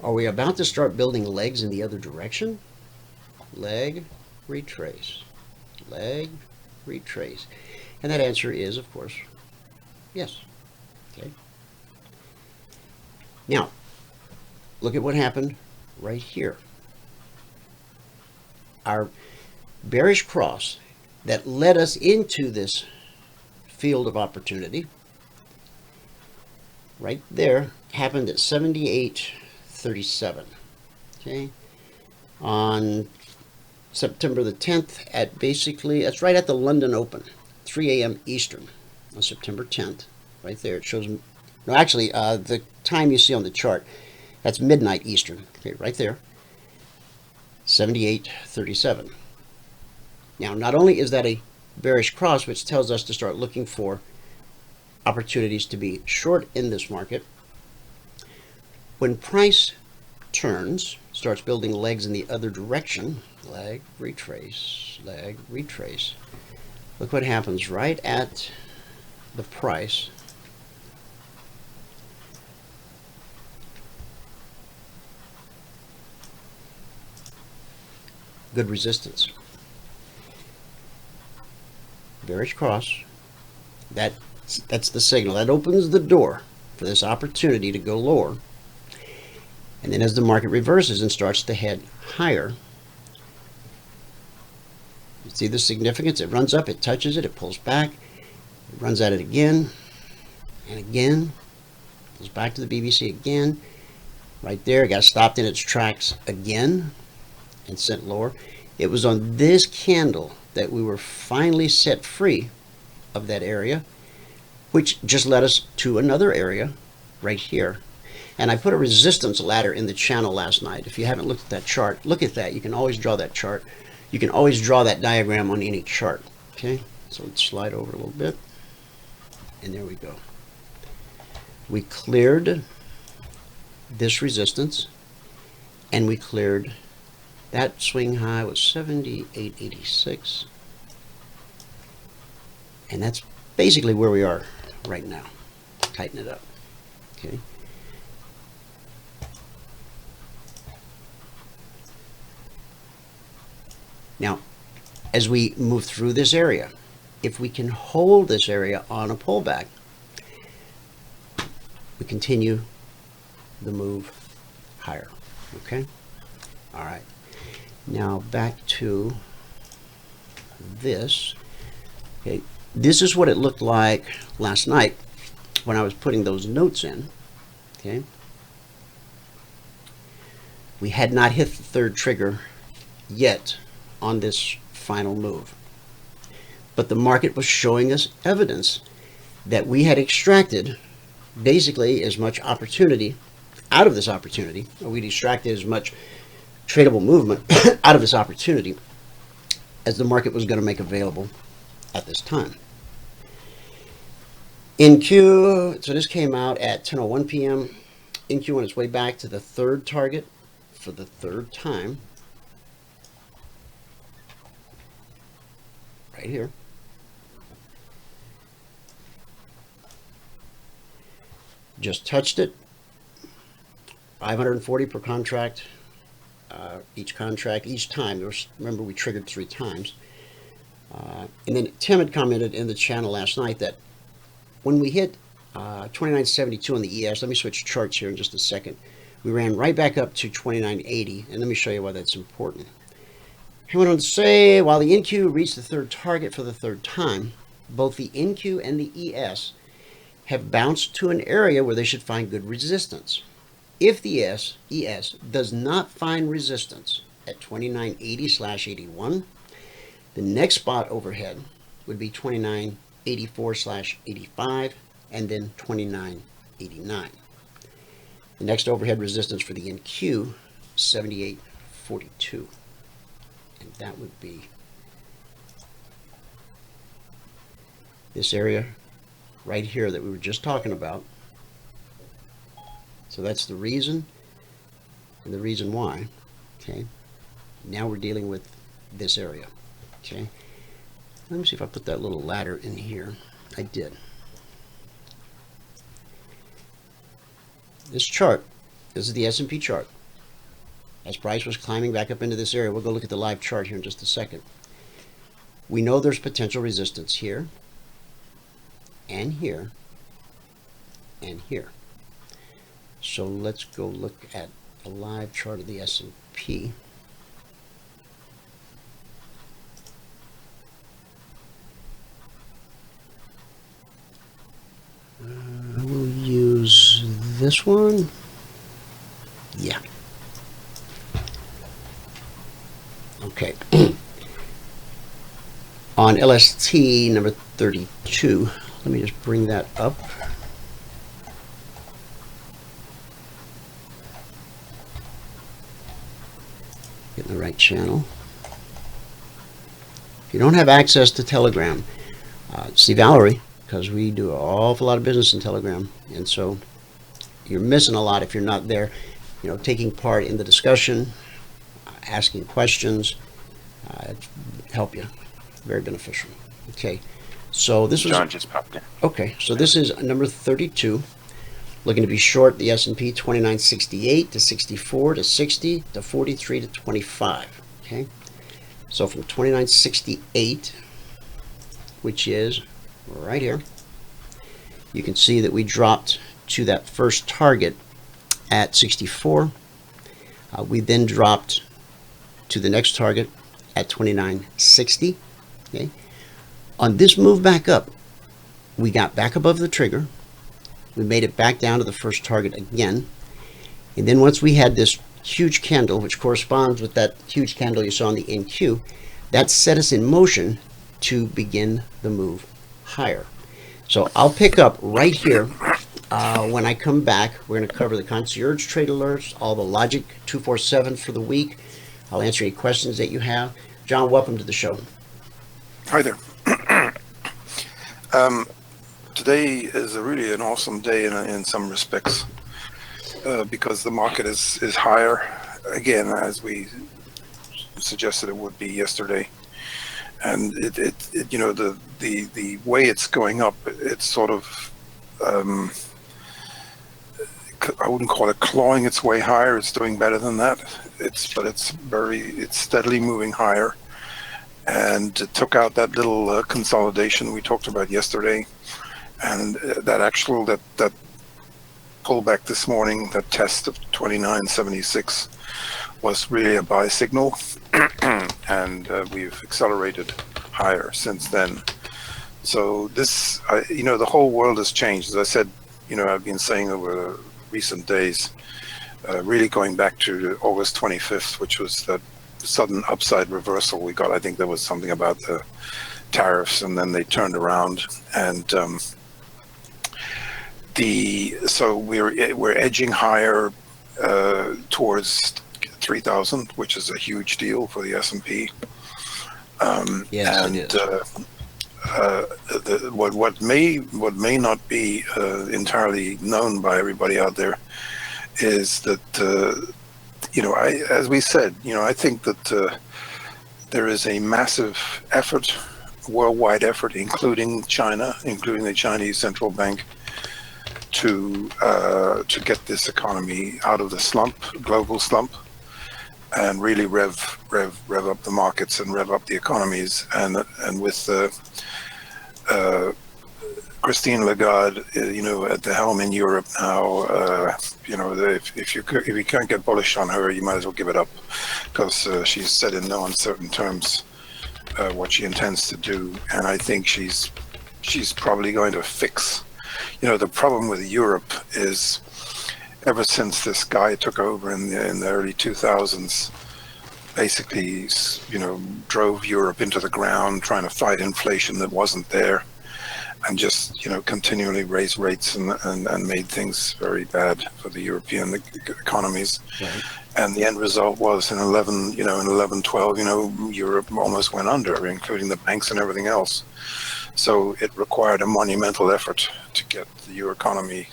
Are we about to start building legs in the other direction? Leg, retrace, leg, retrace. And that answer is, of course, yes. Okay. Now, look at what happened right here. Our bearish cross that led us into this field of opportunity right there happened at 78.37. Okay, on September the 10th at basically, that's right at the London Open, 3 a.m. Eastern on September 10th. Right there, it shows, no, actually, the time you see on the chart, that's midnight Eastern. Okay, right there, 78.37. Now, not only is that a bearish cross, which tells us to start looking for opportunities to be short in this market, when price turns, starts building legs in the other direction, leg, retrace, leg, retrace. Look what happens right at the price. Good resistance. Bearish cross. That's the signal. That opens the door for this opportunity to go lower. And then as the market reverses and starts to head higher, you see the significance? It runs up, it touches it, it pulls back, it runs at it again and again, goes back to the BBC again. Right there, it got stopped in its tracks again and sent lower. It was on this candle that we were finally set free of that area, which just led us to another area right here. And I put a resistance ladder in the channel last night. If you haven't looked at that chart, look at that. You can always draw that chart. You can always draw that diagram on any chart. Okay, so let's slide over a little bit. And there we go. We cleared this resistance, and we cleared that swing high was 78.86. And that's basically where we are right now. Tighten it up. Okay. Now, as we move through this area, if we can hold this area on a pullback, we continue the move higher. Okay? All right. Now back to this. Okay. This is what it looked like last night when I was putting those notes in. Okay. We had not hit the third trigger yet on this final move, but the market was showing us evidence that we had extracted basically as much opportunity out of this opportunity, or we'd extracted as much tradable movement out of this opportunity as the market was going to make available at this time. NQ, so this came out at 10:01 p.m. NQ on its way back to the third target for the third time. Right here. Just touched it. 540 per contract. Each contract, each time. Remember, we triggered 3 times. And then Tim had commented in the channel last night that when we hit 29.72 on the ES, let me switch charts here in just a second. We ran right back up to 29.80, and let me show you why that's important. He went on to say, while the NQ reached the third target for the third time, both the NQ and the ES have bounced to an area where they should find good resistance. If the ES does not find resistance at 29.80/81, the next spot overhead would be 29.84/85 and then 29.89. The next overhead resistance for the NQ, 78.42. And that would be this area right here that we were just talking about. So that's the reason and the reason why. Okay. Now we're dealing with this area. Okay. Let me see if I put that little ladder in here. I did. This chart, this is the S&P chart. As price was climbing back up into this area, we'll go look at the live chart here in just a second. We know there's potential resistance here, and here, and here. So let's go look at a live chart of the S&P. We'll use this one. Yeah. Okay. On LST number 32, let me just bring that up. Get in the right channel. If you don't have access to Telegram, see Valerie, because we do an awful lot of business in Telegram, and so you're missing a lot if you're not there, you know, taking part in the discussion, asking questions, help you. Very beneficial. Okay, so this was John just popped in. okay. So this is number 32. Looking to be short the S&P 2968 to 64 to 60 to 43 to 25. Okay, so from 2968, which is right here, you can see that we dropped to that first target at 64. We then dropped to the next target at 2960. Okay. On this move back up, we got back above the trigger. We made it back down to the first target again. And then once we had this huge candle, which corresponds with that huge candle you saw in the NQ, that set us in motion to begin the move higher. So I'll pick up right here when I come back. We're going to cover the Concierge Trade Alerts, all the Logic 247 for the week. I'll answer any questions that you have. John, welcome to the show. Hi there. Today is really an awesome day in some respects because the market is higher again, as we suggested it would be yesterday, and it you know, the way it's going up, it's sort of I wouldn't call it clawing its way higher. It's doing better than that. It's steadily moving higher. And it took out that little consolidation we talked about yesterday, and that pullback this morning, that test of 2976, was really a buy signal, and we've accelerated higher since then. So this, you know, the whole world has changed. As I said, you know, I've been saying over recent days, really going back to August 25th, which was that sudden upside reversal we got. I think there was something about the tariffs, and then they turned around, and so we're edging higher towards 3,000, which is a huge deal for the S&P. Yes, and it is. What may not be entirely known by everybody out there is that you know, as we said, you know, I think that there is a massive effort, worldwide effort, including China, including the Chinese central bank, to get this economy out of the slump, global slump, and really rev up the markets and rev up the economies. And with Christine Lagarde, you know, at the helm in Europe now, you know, if you can't get bullish on her, you might as well give it up, because she's said in no uncertain terms what she intends to do, and I think she's probably going to fix. You know, the problem with Europe is, ever since this guy took over in the early 2000s, basically, you know, drove Europe into the ground, trying to fight inflation that wasn't there, and just, you know, continually raised rates and made things very bad for the European economies. Right. And the end result was in 11, 12, you know, Europe almost went under, including the banks and everything else. So it required a monumental effort to get the euro economies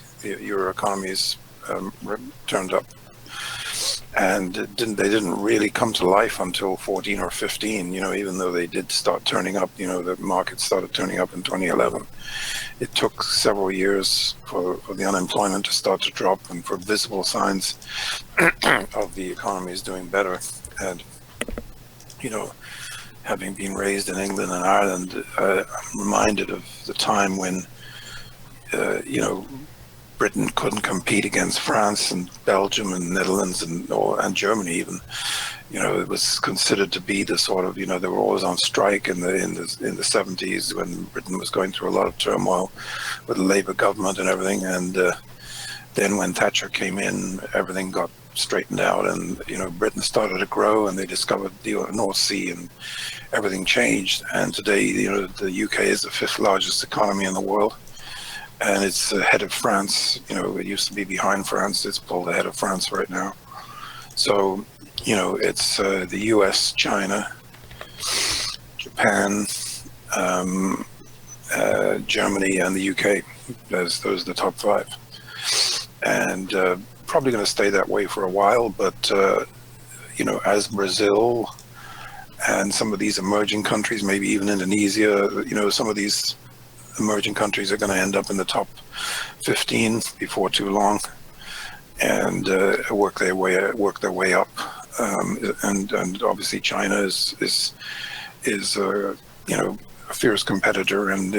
turned up. and they didn't really come to life until 14 or 15, even though they did start turning up. The market started turning up in 2011. It took several years for the unemployment to start to drop and for visible signs of the economy is doing better. And, having been raised in England and Ireland, I'm reminded of the time when, Britain couldn't compete against France and Belgium and Netherlands and Germany even. It was considered to be the sort of, they were always on strike in the 70s when Britain was going through a lot of turmoil with the Labour government and everything. And then when Thatcher came in, everything got straightened out, and Britain started to grow, and they discovered the North Sea, and everything changed. And today, the UK is the 5th largest economy in the world. And it's ahead of France. It used to be behind France. It's pulled ahead of France right now. So, it's the US, China, Japan, Germany, and the UK. Those are the top 5. And probably going to stay that way for a while. But, as Brazil and some of these emerging countries, maybe even Indonesia, some of these emerging countries are going to end up in the top 15 before too long, and work their way up. And obviously China is a fierce competitor, and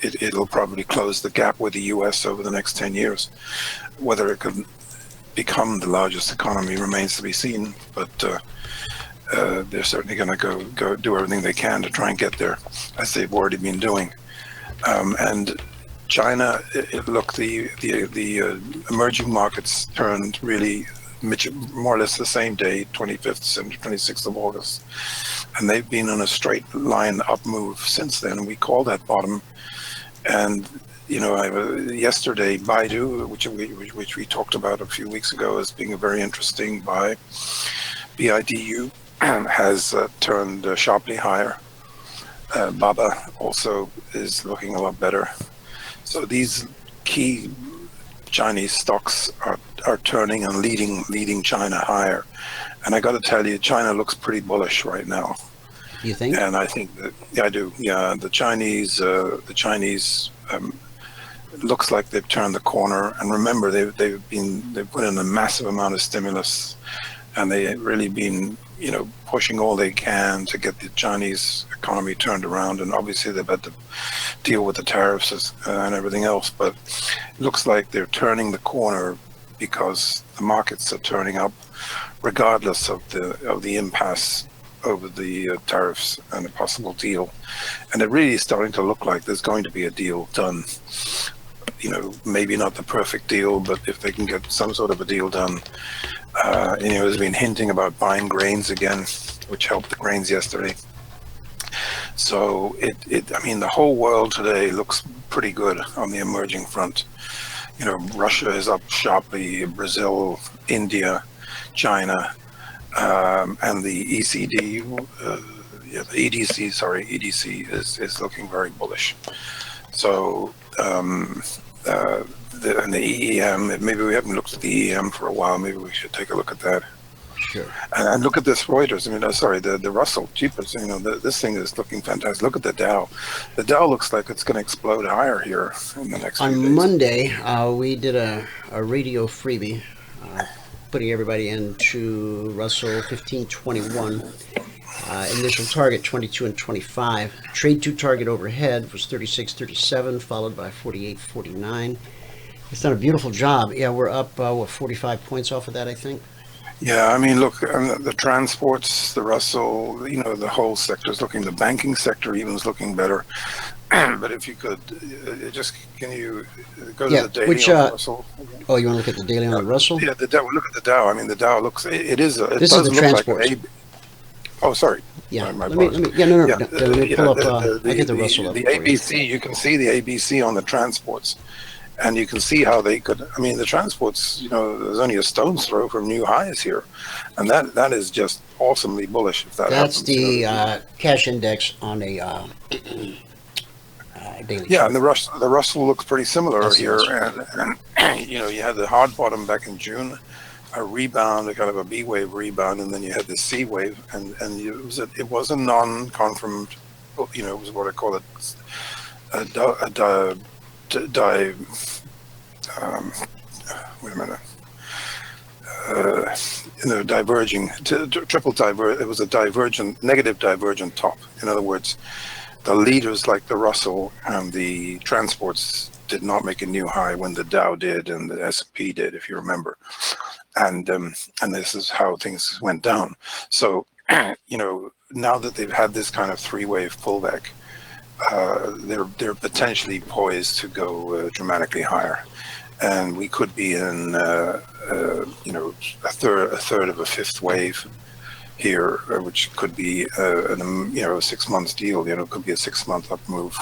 it'll probably close the gap with the US over the next 10 years. Whether it could become the largest economy remains to be seen, but they're certainly going to go do everything they can to try and get there, as they've already been doing. And China, look, the emerging markets turned really more or less the same day, 25th and 26th of August, and they've been on a straight line up move since then. We call that bottom. And yesterday, Baidu, which we talked about a few weeks ago as being a very interesting buy, BIDU, has turned sharply higher. Baba also is looking a lot better. So these key Chinese stocks are turning and leading China higher. And I got to tell you, China looks pretty bullish right now. You think? And I think that, yeah, I do. Yeah, the Chinese looks like they've turned the corner. And remember, they've put in a massive amount of stimulus, and they've really been pushing all they can to get the Chinese economy turned around. And obviously they've had to deal with the tariffs and everything else, but it looks like they're turning the corner because the markets are turning up regardless of the impasse over the tariffs and a possible deal. And it really is starting to look like there's going to be a deal done. Maybe not the perfect deal, but if they can get some sort of a deal done. Has been hinting about buying grains again, which helped the grains yesterday. So the whole world today looks pretty good on the emerging front. Russia is up sharply, Brazil, India, China, and the EDC is looking very bullish. So, and the EEM, maybe we haven't looked at the EEM for a while. Maybe we should take a look at that. Sure. And look at this Reuters. The Russell, cheapest. This thing is looking fantastic. Look at the Dow. The Dow looks like it's going to explode higher here in the next few days. On Monday, we did a radio freebie, putting everybody into Russell 1521. Initial target 22 and 25. Trade 2 target overhead was 36.37, followed by 48.49. It's done a beautiful job. Yeah, we're up 45 points off of that, I think. Yeah, look, the transports, the Russell, the whole sector is looking. The banking sector even is looking better. But if you could, can you go to the daily on Russell? Oh, you want to look at the daily on the Russell? Yeah, the Dow. Look at the Dow. The Dow looks. This is the transports. Oh, sorry. Yeah. Let me pull up. I get the Russell up. The ABC. You can see the ABC on the transports. And you can see how they could, the transports, there's only a stone's throw from new highs here. And that is just awesomely bullish if that That's happens. the cash index on a daily. Yeah, and the Russell looks pretty similar That's here. And you had the hard bottom back in June. a rebound, a kind of a B wave rebound, and then you had the C wave, and it was a non-confirmed, you know, it was what I call wait a minute. You know, diverging, triple divert. It was a divergent, negative divergent top. In other words, the leaders like the Russell and the transports did not make a new high when the Dow did and the S&P did, if you remember. And this is how things went down. So, you know, now that they've had this kind of three-wave pullback, they're potentially poised to go dramatically higher. And we could be in, you know, a third of a fifth wave here, which could be, you know, a 6 months deal. You know, it could be a 6 month up move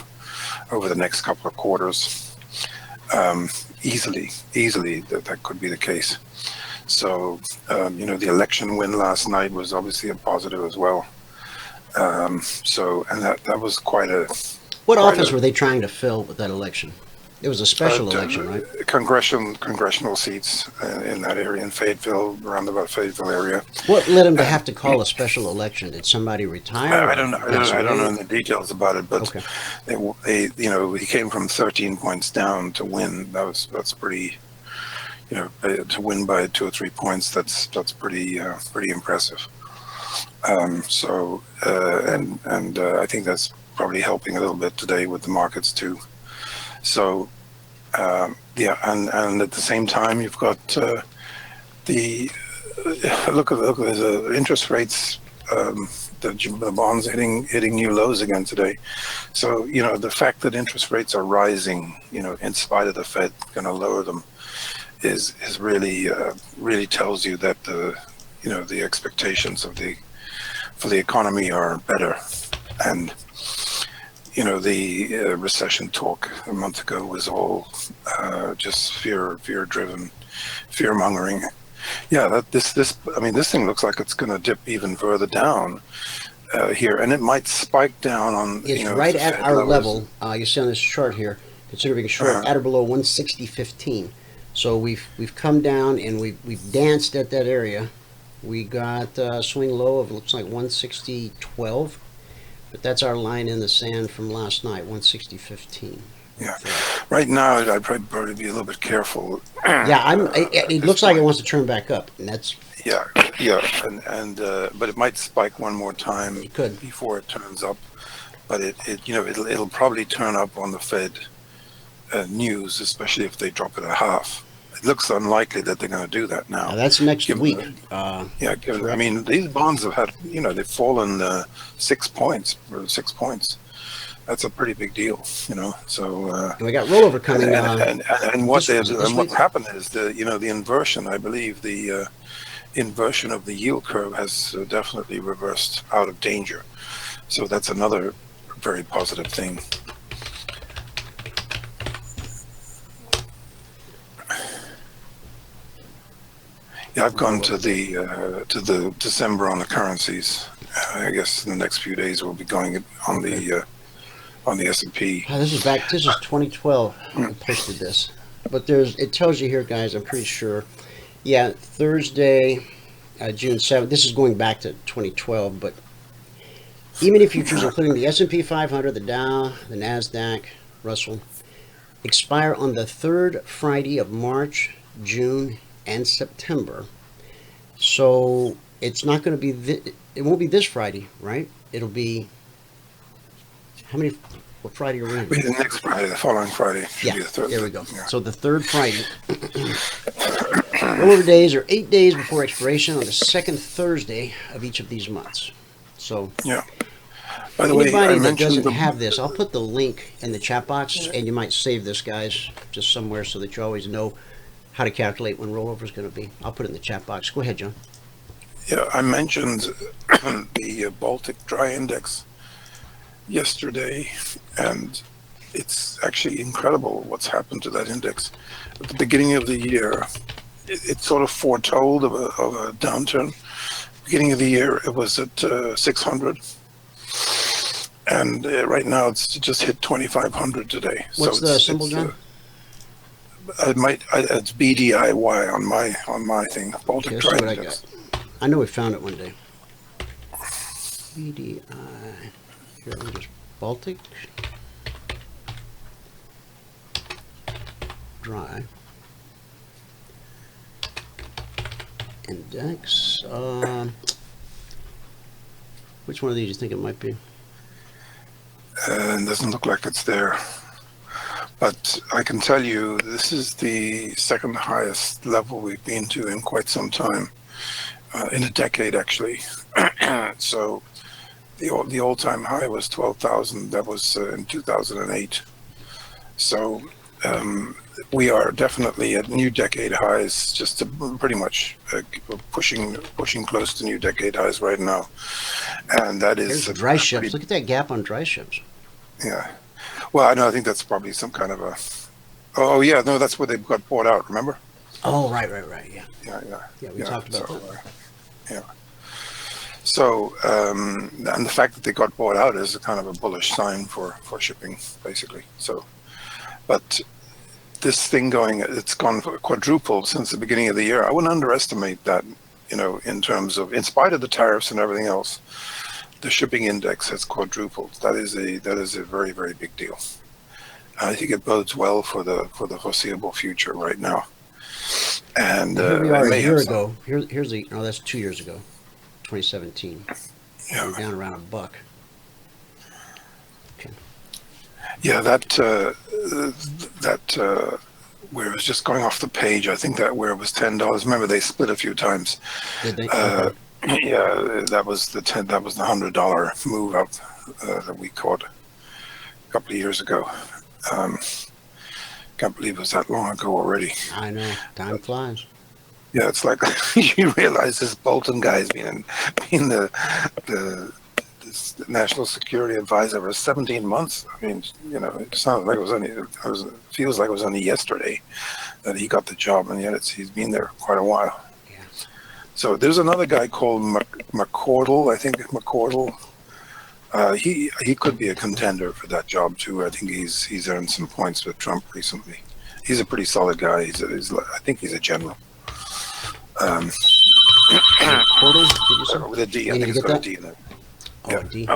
over the next couple of quarters. Easily, that could be the case. So, you know, the election win last night was obviously a positive as well. So, and that was quite a. What office were they trying to fill with that election? It was a special election, right? Congressional seats in that area, in Fayetteville, around about Fayetteville area. What led them to have to call a special election? Did somebody retire? I don't know. I don't know the details about it, but okay. they, you know, he came from 13 points down to win. That's pretty, you know, to win by 2 or 3 points. That's pretty impressive. So I think that's probably helping a little bit today with the markets too. So, yeah, and at the same time, you've got the look at the interest rates, the bonds hitting new lows again today. So, you know, the fact that interest rates are rising, you know, in spite of the Fed going to lower them, is really tells you that you know, the expectations for the economy are better. And you know, the recession talk a month ago was all just fear-driven, fear-mongering. Yeah, I mean, this thing looks like it's going to dip even further down here, and it might spike down on. It's, you know, right at our levels. level. You see on this chart here, considering short at or below 160.15. So we've come down and we've danced at that area. We got a swing low of, looks like 160.12. But that's our line in the sand from last night, 160.15. Yeah. Right now, I'd probably be a little bit careful. Yeah, it looks like it wants to turn back up, and that's. Yeah, and but it might spike one more time. It could before it turns up, but it you know, it'll probably turn up on the Fed news, especially if they drop it a half. It looks unlikely that they're going to do that now. That's next week. I mean, these bonds have had, you know, they've fallen 6 points. That's a pretty big deal, you know. So and we got rollover coming. And what happened is the inversion. I believe the inversion of the yield curve has definitely reversed out of danger. So that's another very positive thing. Yeah, I've gone to the December on the currencies. I guess in the next few days we'll be going on the S&P. This is 2012. I posted this, but it tells you here, guys. I'm pretty sure. Yeah, Thursday, June 7th. This is going back to 2012, but Emini Futures, including the S&P 500, the Dow, the Nasdaq, Russell, expire on the third Friday of March, June, and September. So it's not going to be it won't be this Friday, right? It'll be what Friday are we in? It'll be the next Friday, the following Friday. Yeah, be the third. there we go. Yeah. So the third Friday. Rollover days are 8 days before expiration on the second Thursday of each of these months. So yeah. By the way, anybody that doesn't have this, I'll put the link in the chat box, and you might save this, guys, just somewhere so that you always know how to calculate when rollover is going to be. I'll put it in the chat box. Go ahead, John. Yeah, I mentioned the Baltic Dry Index yesterday, and it's actually incredible what's happened to that index. At the beginning of the year, it sort of foretold of a downturn. Beginning of the year, it was at 600. And right now, it's just hit 2,500 today. What's the symbol, John? It's BDIY on my thing. Baltic Okay, let's see Dry what I Index. got. I know we found it one day. BDI. Here, let me just Baltic Dry Index. Which one of these do you think it might be? It doesn't look like it's there. But I can tell you, this is the second highest level we've been to in quite some time, in a decade actually. So the all-time high was 12,000. That was in 2008. So we are definitely at new decade highs, just pretty much pushing close to new decade highs right now. And that is There's dry ships. Look at that gap on dry ships. Yeah. Well, I know. I think that's probably some kind of a. Oh yeah, no, that's where they got bought out. Remember? Oh, right. Yeah. Yeah. We talked about that. Yeah. So, and the fact that they got bought out is a kind of a bullish sign for shipping, basically. So, but this thing it's gone quadrupled since the beginning of the year. I wouldn't underestimate that. In terms of, in spite of the tariffs and everything else, the shipping index has quadrupled. That is a very, very big deal. I think it bodes well for the foreseeable future right now. And here we are a year ago. Here's the. No, that's 2 years ago, 2017. Yeah. We're down around $1. Okay. Yeah, that where it was just going off the page. I think that where it was $10. Remember, they split a few times. Did they? Yeah, that was the $100 move up that we caught a couple of years ago. Can't believe it was that long ago already. I know, time flies. Yeah, it's like you realize this Bolton guy's been the national security advisor for 17 months. I mean, it sounds like feels like it was only yesterday that he got the job, and yet he's been there quite a while. Yeah. So there's another guy called McCordle. I think McCordle. He could be a contender for that job too. I think he's earned some points with Trump recently. He's a pretty solid guy. I think he's a general. Portal, did you say? With a D. I You think need it's to got get a D in it. Oh, Yeah. a D.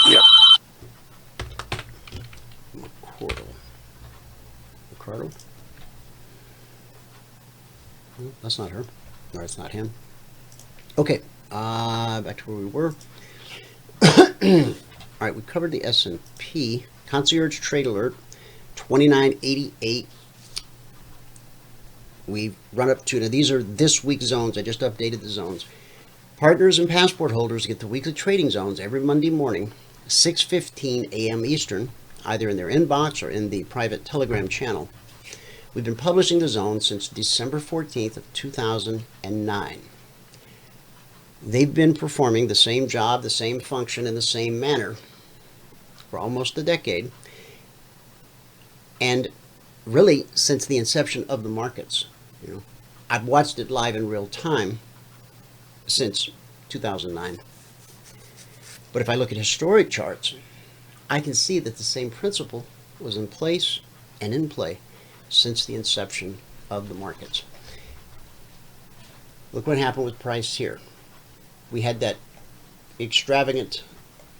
Yeah. McCordle. That's not her. No, it's not him. Okay, back to where we were. All right, we covered the S&P. Concierge Trade Alert, 2988. We've run up to, now these are this week's zones. I just updated the zones. Partners and passport holders get the weekly trading zones every Monday morning, 6:15 a.m. Eastern, either in their inbox or in the private Telegram channel. We've been publishing the zones since December 14th of 2009. They've been performing the same job, the same function, in the same manner for almost a decade. And really, since the inception of the markets. I've watched it live in real time since 2009. But if I look at historic charts, I can see that the same principle was in place and in play since the inception of the markets. Look what happened with price here. We had that extravagant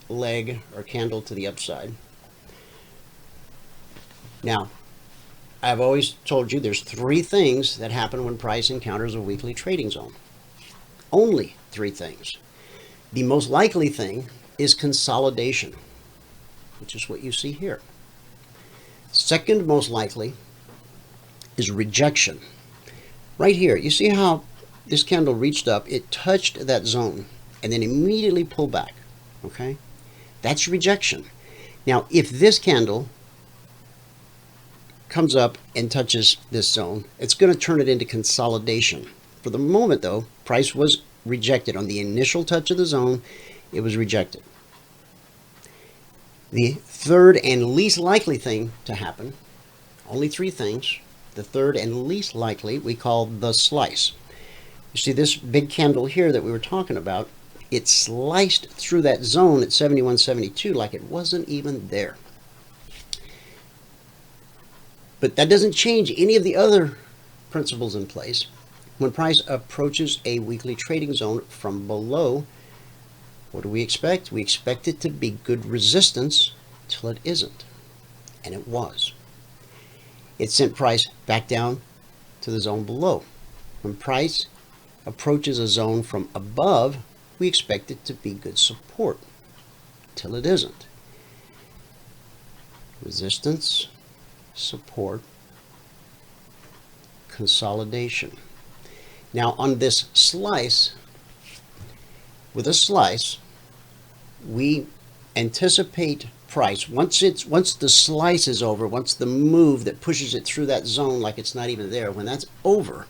leg or candle to the upside. Now, I've always told you there's 3 things that happen when price encounters a weekly trading zone. Only 3 things. The most likely thing is consolidation, which is what you see here. Second most likely is rejection. Right here, you see how this candle reached up, it touched that zone, and then immediately pulled back, okay? That's rejection. Now, if this candle comes up and touches this zone, it's going to turn it into consolidation. For the moment, though, price was rejected. On the initial touch of the zone, it was rejected. The third and least likely thing to happen, only 3 things, the third and least likely we call the slice. You see this big candle here that we were talking about, it sliced through that zone at 71.72 like it wasn't even there. But that doesn't change any of the other principles in place. When price approaches a weekly trading zone from below, what do we expect? We expect it to be good resistance till it isn't. And it was. It sent price back down to the zone below. When price approaches a zone from above, we expect it to be good support till it isn't. Resistance, support, consolidation. Now on this slice, with a slice, we anticipate price. Once the slice is over, once the move that pushes it through that zone like it's not even there, when that's over,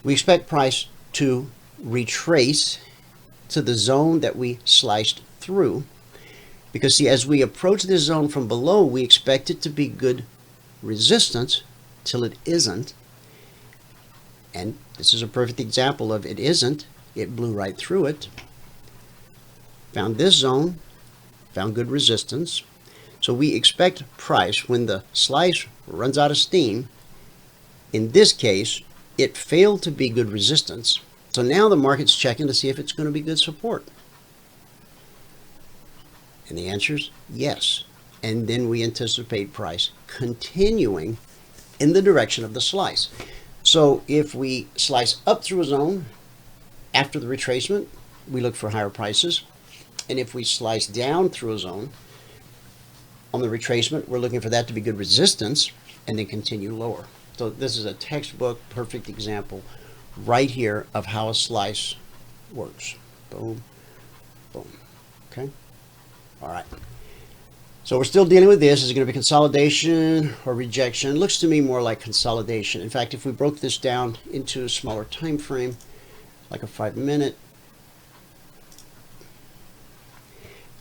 we expect price to retrace to the zone that we sliced through. Because see, as we approach this zone from below, we expect it to be good resistance till it isn't. And this is a perfect example of it isn't. It blew right through it. Found this zone, found good resistance. So we expect price, when the slice runs out of steam, in this case, it failed to be good resistance. So now the market's checking to see if it's going to be good support. And the answer is yes. And then we anticipate price continuing in the direction of the slice. So if we slice up through a zone after the retracement, we look for higher prices. And if we slice down through a zone on the retracement, we're looking for that to be good resistance and then continue lower. So this is a textbook perfect example right here of how a slice works. Boom, boom. Okay? All right. So we're still dealing with this. Is it going to be consolidation or rejection? It looks to me more like consolidation. In fact, if we broke this down into a smaller time frame, like a 5-minute,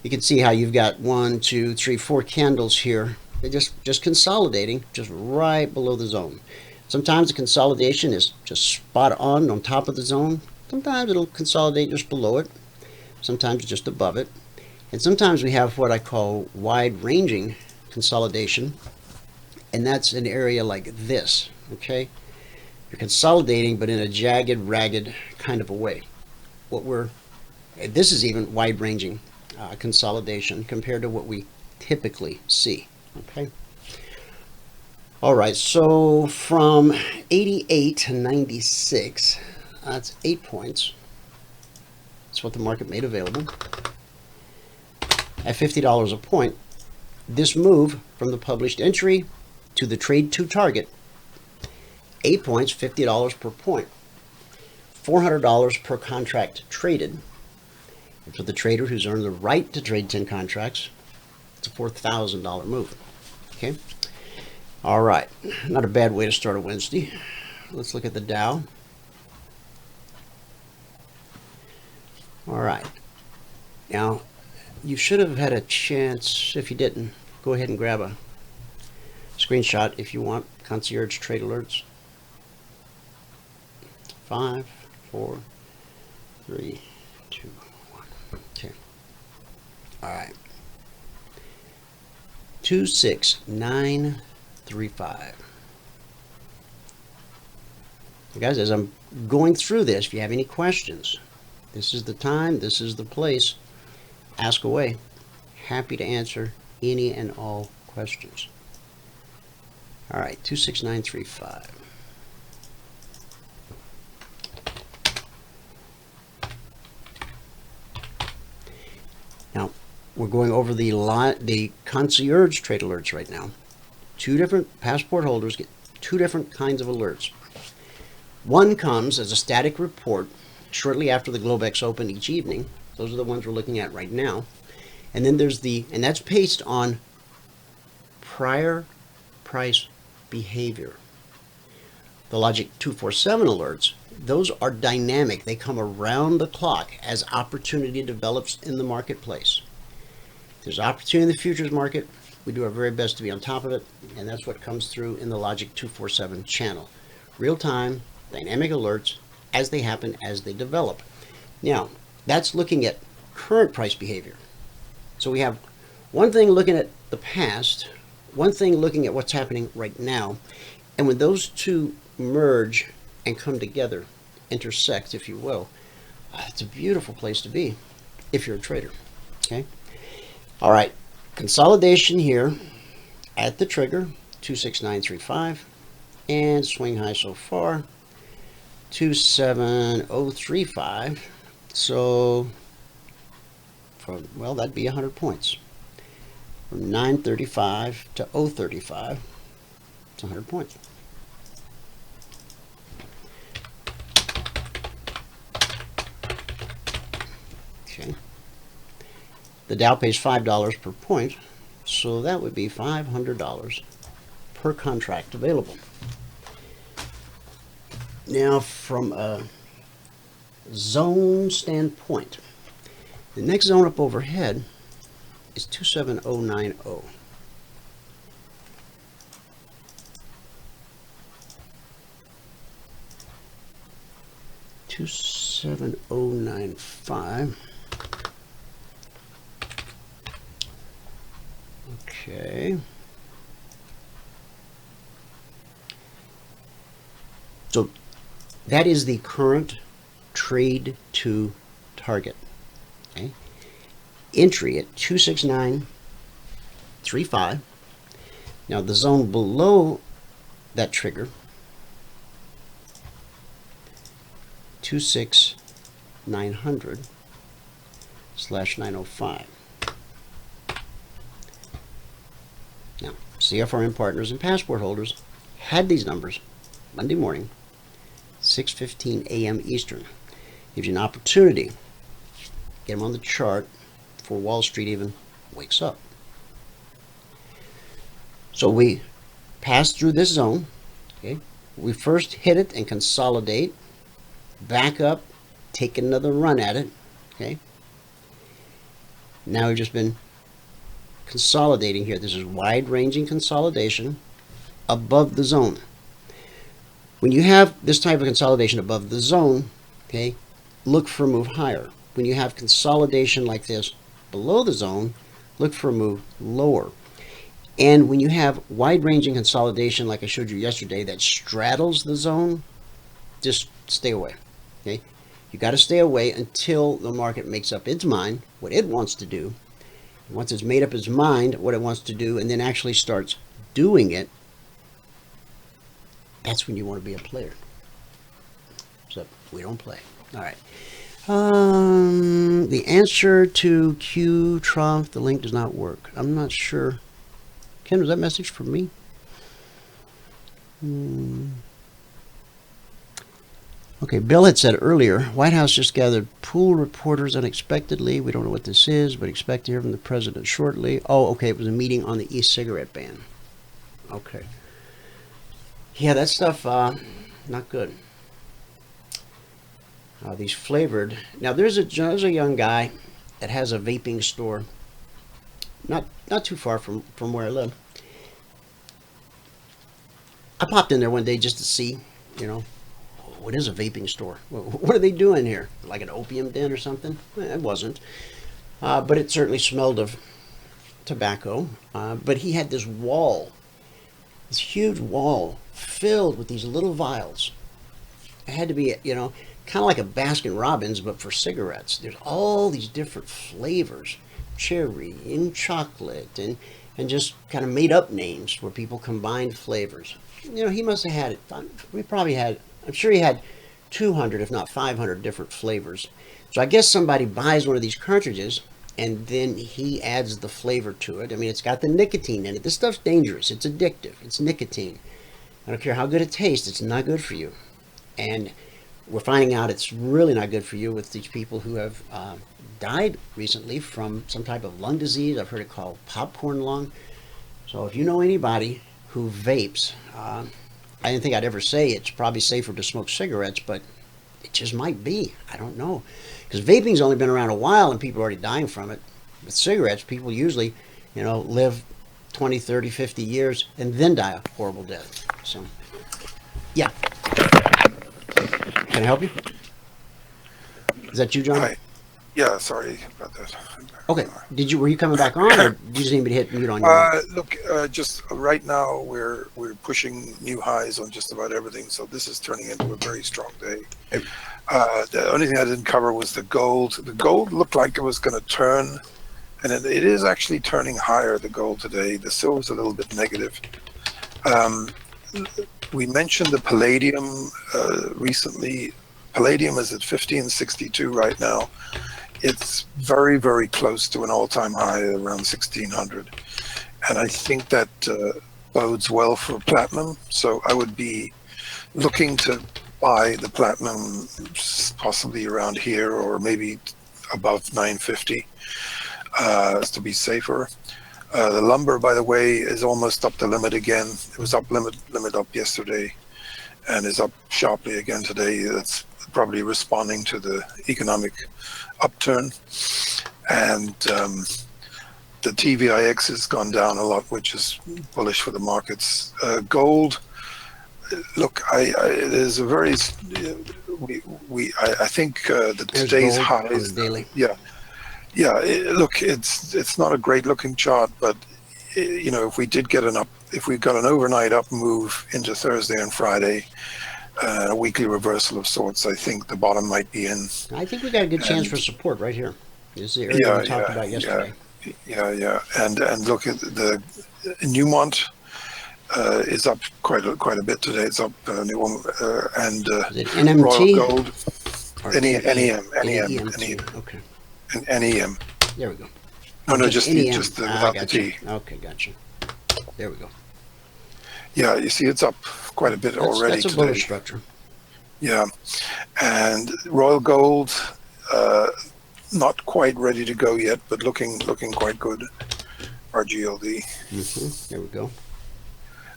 you can see how you've got 1, 2, 3, 4 candles here. They're just consolidating just right below the zone. Sometimes the consolidation is just spot on top of the zone. Sometimes it'll consolidate just below it. Sometimes just above it. And sometimes we have what I call wide-ranging consolidation, and that's an area like this, okay? You're consolidating, but in a jagged, ragged kind of a way. This is even wide-ranging consolidation compared to what we typically see, okay? All right, so from 88 to 96, that's 8 points. That's what the market made available. At $50 a point, this move from the published entry to the trade to target, 8 points, $50 per point, $400 per contract traded. And for the trader who's earned the right to trade 10 contracts, it's a $4,000 move. Okay. All right. Not a bad way to start a Wednesday. Let's look at the Dow. All right. Now, you should have had a chance. If you didn't, go ahead and grab a screenshot if you want. Concierge Trade Alerts. 5, 4, 3, 2, 1. Okay. All right. 26935. Guys, as I'm going through this, if you have any questions, this is the time, this is the place. Ask away. Happy to answer any and all questions. All right, 26935. Now, we're going over the concierge trade alerts right now. 2 different passport holders get 2 different kinds of alerts. One comes as a static report shortly after the Globex open each evening. Those are the ones we're looking at right now. And then there's and that's based on prior price behavior. The Logic 247 alerts, those are dynamic. They come around the clock as opportunity develops in the marketplace. If there's opportunity in the futures market, we do our very best to be on top of it, and that's what comes through in the Logic 247 channel. Real-time, dynamic alerts as they happen, as they develop. Now, that's looking at current price behavior. So we have one thing looking at the past, one thing looking at what's happening right now, and when those two merge and come together, intersect, if you will, it's a beautiful place to be if you're a trader. Okay. All right. Consolidation here at the trigger, 26935, and swing high so far, 27035. So, well, that'd be 100 points. From 935 to 035, it's 100 points. Okay. The Dow pays $5 per point, so that would be $500 per contract available. Now, from a zone standpoint, the next zone up overhead is 27090. 27095. Okay. So that is the current trade to target. Okay. Entry at 26935. Now the zone below that trigger, 26900/905. Now, CFRN partners and passport holders had these numbers Monday morning, 6:15 a.m. Eastern. Gives you an opportunity to get them on the chart before Wall Street even wakes up. So we pass through this zone. Okay, we first hit it and consolidate, back up, take another run at it. Okay, now we've just been consolidating here. This is wide-ranging consolidation above the zone. When you have this type of consolidation above the zone, okay, look for a move higher. When you have consolidation like this below the zone, look for a move lower. And when you have wide-ranging consolidation like I showed you yesterday that straddles the zone, just stay away. Okay, you got to stay away until the market makes up its mind what it wants to do. Once it's made up its mind what it wants to do and then actually starts doing it, that's when you want to be a player. So we don't play. All right. The answer to Q Trump, the link does not work. I'm not sure. Ken, was that message for me? Okay, Bill had said earlier, White House just gathered pool reporters unexpectedly. We don't know what this is, but expect to hear from the president shortly. Oh, okay, it was a meeting on the e-cigarette ban. Okay. Yeah, that stuff, not good. These flavored. Now, there's a young guy that has a vaping store, not too far from where I live. I popped in there one day just to see, what is a vaping store? What are they doing here? Like an opium den or something? It wasn't. But it certainly smelled of tobacco. But he had this wall, this huge wall filled with these little vials. It had to be, kind of like a Baskin Robbins, but for cigarettes. There's all these different flavors, cherry and chocolate, and just kind of made up names where people combined flavors. He must have had it. I'm sure he had 200, if not 500 different flavors. So I guess somebody buys one of these cartridges and then he adds the flavor to it. I mean, it's got the nicotine in it. This stuff's dangerous. It's addictive. It's nicotine. I don't care how good it tastes. It's not good for you. And we're finding out it's really not good for you with these people who have died recently from some type of lung disease. I've heard it called popcorn lung. So if you know anybody who vapes, I didn't think I'd ever say it's probably safer to smoke cigarettes, but it just might be. I don't know. Because vaping's only been around a while and people are already dying from it. With cigarettes, people usually, live 20, 30, 50 years and then die a horrible death. So, yeah. Can I help you? Is that you, John? Hi. Yeah, sorry about that. Okay. Were you coming back on, or did you just need me to hit mute on your? Look, just right now we're pushing new highs on just about everything. So this is turning into a very strong day. The only thing I didn't cover was the gold. The gold looked like it was going to turn, and it is actually turning higher. The gold today. The silver's a little bit negative. We mentioned the palladium recently. Palladium is at 1562 right now. It's very, very close to an all-time high around 1600. And I think that bodes well for platinum. So I would be looking to buy the platinum possibly around here or maybe above 950 to be safer. The lumber, by the way, is almost up the limit again. It was up limit up yesterday and is up sharply again today. That's probably responding to the economic upturn. And the TVIX has gone down a lot, which is bullish for the markets. Gold, look, there's a very, I think that today's highs, look, it's not a great looking chart, but you know, if we did get if we got an overnight up move into Thursday and Friday, a weekly reversal of sorts, I think the bottom might be in. I think we got a good chance for support right here. This is the area we talked about yesterday. Yeah. And look at the Newmont is up quite a bit today. It's up and is it NMT? Royal Gold, NEM. Okay. And NEM. There we go. No, just NEM. without the T. Okay, gotcha. There we go. Yeah, you see, it's up quite a bit already today. That's a bullish structure. Yeah, and Royal Gold, not quite ready to go yet, but looking quite good. RGLD. There we go.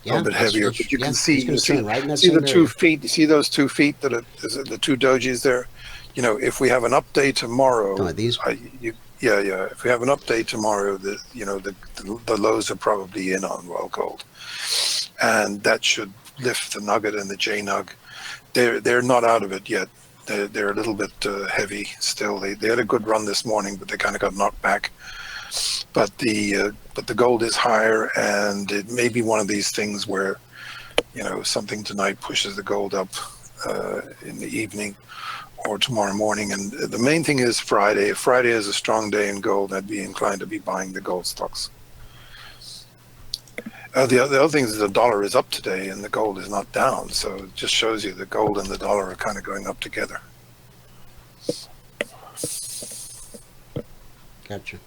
A little bit heavier, but you can see right the 2 feet. You see those 2 feet that is the two dojis there. You know, if we have an update tomorrow, these. If we have an update tomorrow, the lows are probably in on Royal Gold, and that should lift the nugget and the JNUG. They're not out of it yet. They're a little bit heavy still. They had a good run this morning, but they kind of got knocked back. But the gold is higher, and it may be one of these things where, you know, something tonight pushes the gold up in the evening or tomorrow morning. And the main thing is Friday. If Friday is a strong day in gold, I'd be inclined to be buying the gold stocks. The other thing is the dollar is up today and the gold is not down. So it just shows you the gold and the dollar are kind of going up together. Gotcha.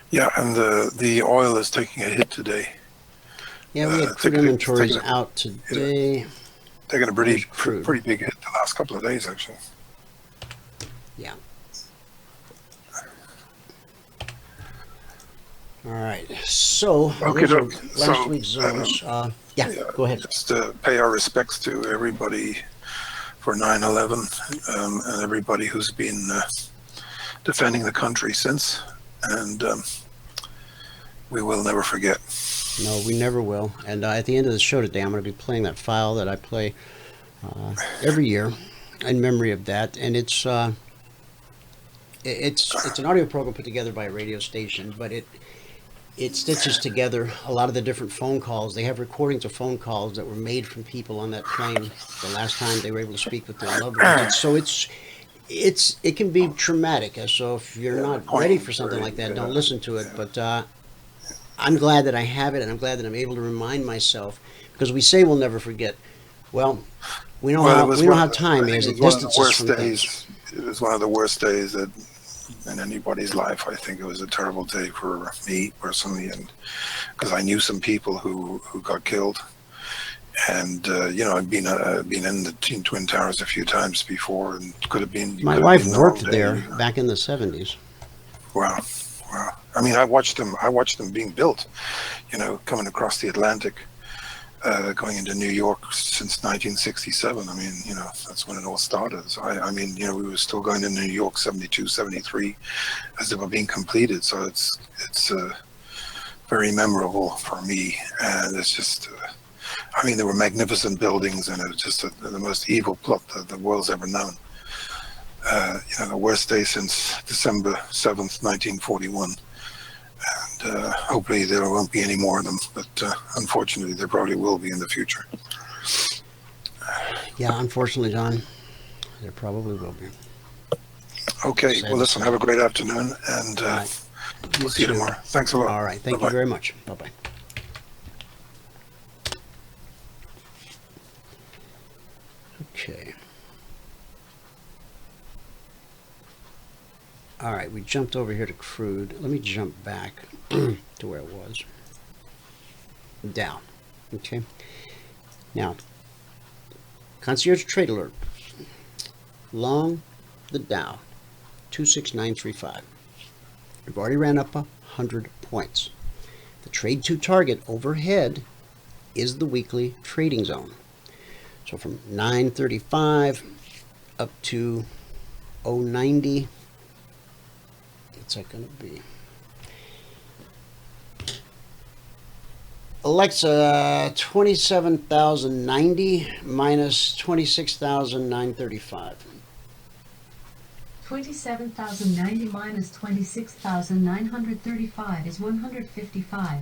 Yeah, and the oil is taking a hit today. Yeah, we had crude inventories out today. Taking a pretty big hit the last couple of days, actually. Yeah. All right. So last week's zones. Go ahead. Just to pay our respects to everybody for 9/11 and everybody who's been defending the country since, and we will never forget. No, we never will. And at the end of the show today, I'm going to be playing that file that I play every year in memory of that, and it's an audio program put together by a radio station, but it stitches together a lot of the different phone calls. They have recordings of phone calls that were made from people on that plane the last time they were able to speak with their loved ones. So it can be traumatic. So if you're not ready for something like that, don't listen to it. But I'm glad that I have it, and I'm glad that I'm able to remind myself, because we say we'll never forget. Well, we know how time is. It distances from things. It was one of the worst days in anybody's life. I think it was a terrible day for me personally, and because I knew some people who got killed, and I've been in the Twin Towers a few times before, and could have been. My wife worked there back in the 70s. Wow. I mean, I watched them being built, coming across the Atlantic, going into New York since 1967. I mean, that's when it all started. So we were still going to New York 72, 73 as they were being completed. So it's very memorable for me. And it's just, there were magnificent buildings, and it was just the most evil plot that the world's ever known. The worst day since December 7th, 1941. And hopefully there won't be any more of them, but unfortunately there probably will be in the future. Yeah, unfortunately, John, there probably will be. Okay, Sad well, to listen, say. have a great afternoon, and All right. we'll see you too. tomorrow. Thanks a lot. All right. Thank Bye-bye. you very much. Bye-bye. Okay. All right, we jumped over here to crude. Let me jump back to where it was. Down. Okay. Now, Concierge Trade Alert. Long the Dow, 26935. We've already ran up 100 points. The trade to target overhead is the weekly trading zone. So from 935 up to 090. What's that going to be? Alexa, 27,090 minus 26,935. 27,090 minus 26,935 is 155.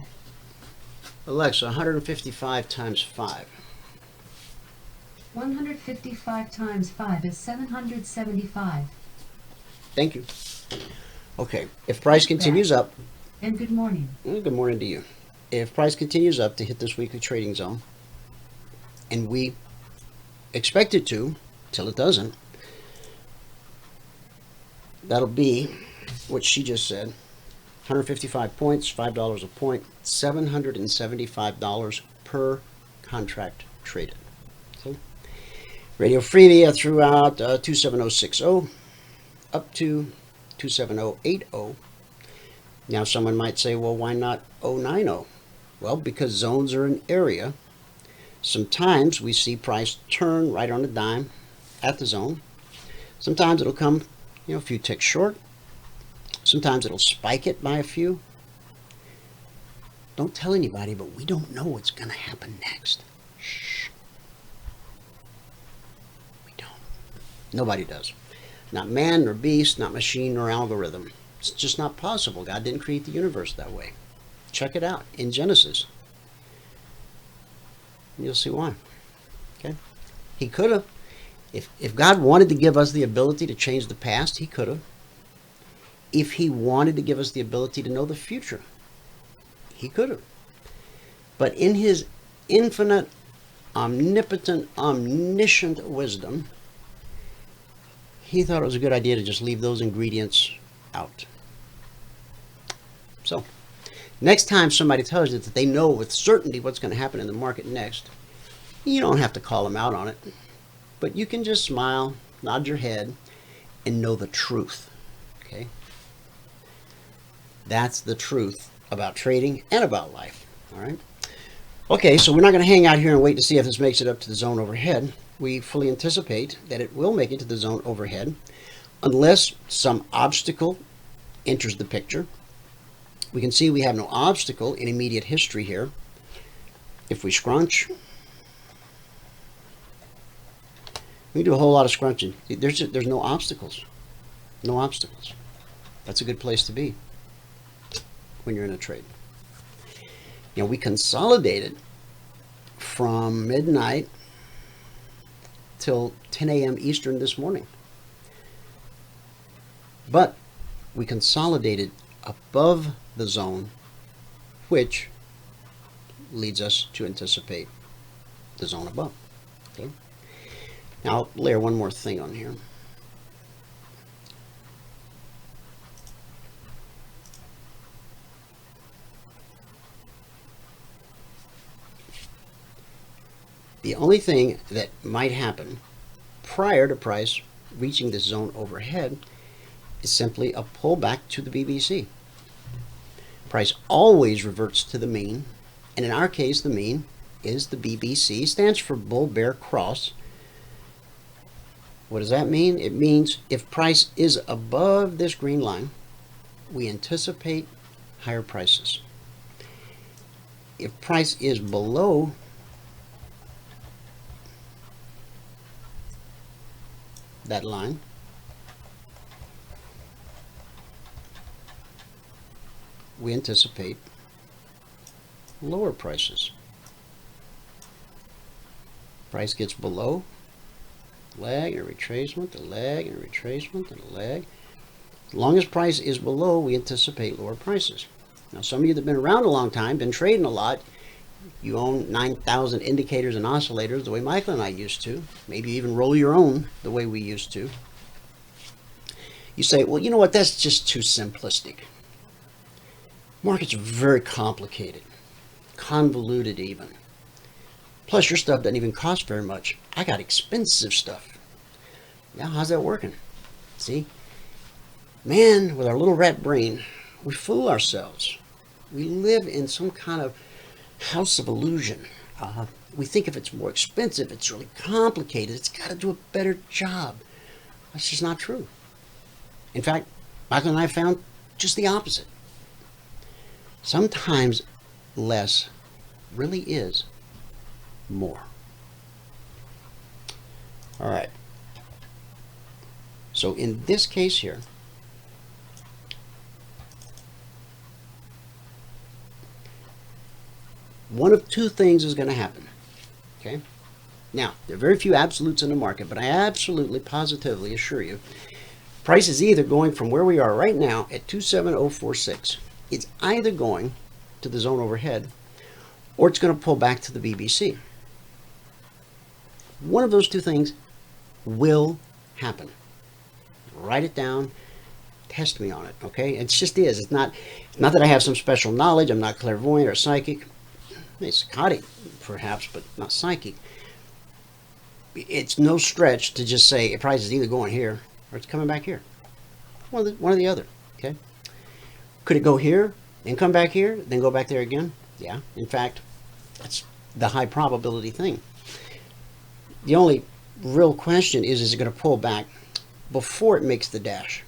Alexa, 155 times 5. 155 times 5 is 775. Thank you. Okay, if price continues up, And good morning. good morning to you. If price continues up to hit this weekly trading zone, and we expect it to, till it doesn't, that'll be what she just said. 155 points, $5 a point, $775 per contract traded. Okay. Radio freebie I threw out 27060 up to 27080. Now someone might say, well, why not 090? Well, because zones are an area. Sometimes we see price turn right on a dime at the zone. Sometimes it'll come, a few ticks short. Sometimes it'll spike it by a few. Don't tell anybody, but we don't know what's going to happen next. Shh. We don't. Nobody does. Not man nor beast, not machine nor algorithm. It's just not possible. God didn't create the universe that way. Check it out in Genesis. And you'll see why. Okay? He could have. If God wanted to give us the ability to change the past, he could have. If he wanted to give us the ability to know the future, he could have. But in his infinite, omnipotent, omniscient wisdom, he thought it was a good idea to just leave those ingredients out. So, next time somebody tells you that they know with certainty what's going to happen in the market next, you don't have to call them out on it. But you can just smile, nod your head, and know the truth. Okay? That's the truth about trading and about life. All right? Okay, so we're not going to hang out here and wait to see if this makes it up to the zone overhead. We fully anticipate that it will make it to the zone overhead unless some obstacle enters the picture. We can see we have no obstacle in immediate history here. If we scrunch, we do a whole lot of scrunching. There's no obstacles. No obstacles. That's a good place to be when you're in a trade. We consolidated from midnight till 10 a.m. Eastern this morning. But we consolidated above the zone, which leads us to anticipate the zone above. Okay. Now I'll layer one more thing on here. The only thing that might happen prior to price reaching this zone overhead is simply a pullback to the BBC. Price always reverts to the mean, and in our case the mean is the BBC, stands for Bull Bear Cross. What does that mean? It means if price is above this green line, we anticipate higher prices. If price is below that line, we anticipate lower prices. Price gets below, lag and a retracement, a lag and a retracement, and a lag. As long as price is below, we anticipate lower prices. Now, some of you that have been around a long time, been trading a lot, you own 9,000 indicators and oscillators the way Michael and I used to. Maybe even roll your own the way we used to. You say, well, you know what, that's just too simplistic. Markets are very complicated, convoluted even. Plus, your stuff doesn't even cost very much. I got expensive stuff. Now, how's that working? See? Man, with our little rat brain, we fool ourselves. We live in some kind of house of illusion. We think if it's more expensive, it's really complicated, it's got to do a better job. That's just not true. In fact, Michael and I found just the opposite. Sometimes less really is more. All right. So in this case here, one of two things is going to happen. Okay? Now, there are very few absolutes in the market, but I absolutely, positively assure you, price is either going from where we are right now at 27046. It's either going to the zone overhead, or it's going to pull back to the BBC. One of those two things will happen. Write it down. Test me on it, okay? It just is. It's not that I have some special knowledge. I'm not clairvoyant or psychic. It's psychotic, perhaps, but not psychic. It's no stretch to just say a price is either going here or it's coming back here. One or the other, okay? Could it go here, then come back here, then go back there again? Yeah. In fact, that's the high probability thing. The only real question is it going to pull back before it makes the dash?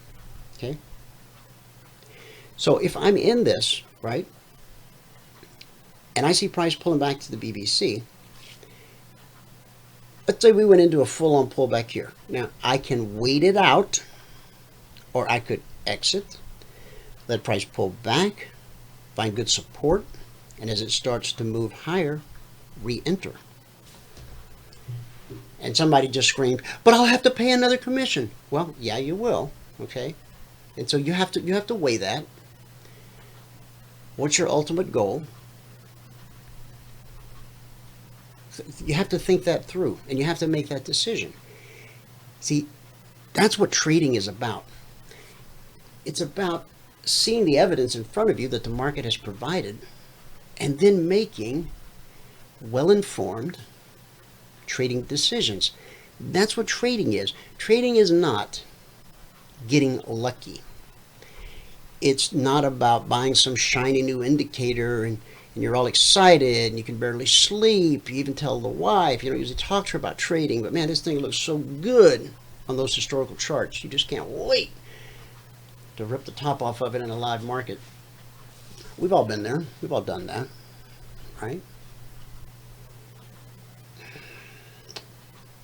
Okay? So if I'm in this, right, and I see price pulling back to the BBC, let's say we went into a full-on pullback here. Now, I can wait it out, or I could exit, let price pull back, find good support, and as it starts to move higher, re-enter. And somebody just screamed, but I'll have to pay another commission. Well, yeah, you will, okay? And so you have to weigh that. What's your ultimate goal? You have to think that through, and you have to make that decision. See, that's what trading is about. It's about seeing the evidence in front of you that the market has provided, and then making well-informed trading decisions. That's what trading is. Trading is not getting lucky. It's not about buying some shiny new indicator and you're all excited and you can barely sleep. You even tell the wife, you don't usually talk to her about trading, but man, this thing looks so good on those historical charts. You just can't wait to rip the top off of it in a live market. We've all been there. We've all done that, right?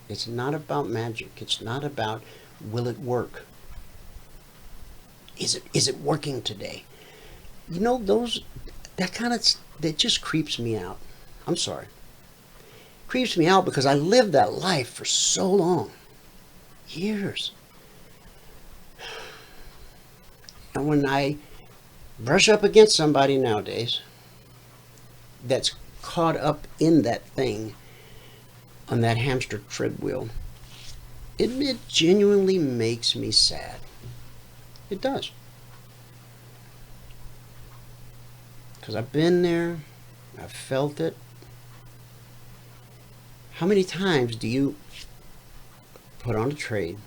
It's not about magic. It's not about will it work. Is it working today? You know, that just creeps me out. I'm sorry. Creeps me out because I lived that life for so long. Years. And when I brush up against somebody nowadays that's caught up in that thing, on that hamster treadwheel, it genuinely makes me sad. It does. Because I've been there, I've felt it. How many times do you put on a trade,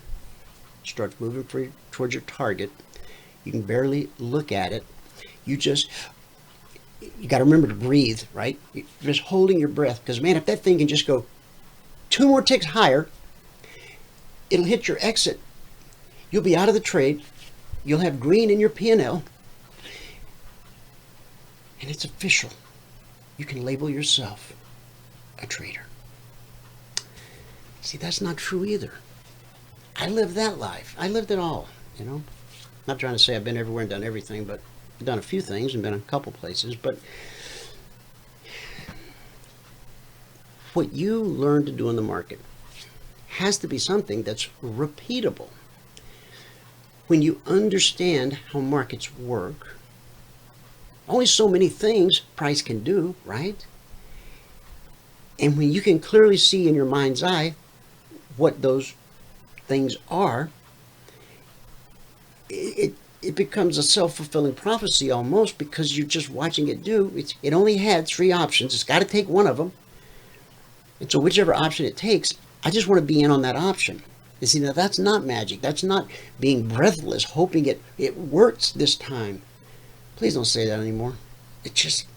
start moving towards your target, you can barely look at it, you got to remember to breathe, right? You're just holding your breath, because man, if that thing can just go 2 more ticks higher, it'll hit your exit. You'll be out of the trade. You'll have green in your P&L. And it's official. You can label yourself a trader. See, that's not true either. I lived that life. I lived it all, you know. Not trying to say I've been everywhere and done everything, but I've done a few things and been a couple places, but what you learn to do in the market has to be something that's repeatable. When you understand how markets work, only so many things price can do, right? And when you can clearly see in your mind's eye what those things are, it becomes a self-fulfilling prophecy almost, because you're just watching it do. It only had 3 options. It's got to take one of them. And so whichever option it takes, I just want to be in on that option. You see, now that's not magic. That's not being breathless, hoping it works this time. Please don't say that anymore. It just,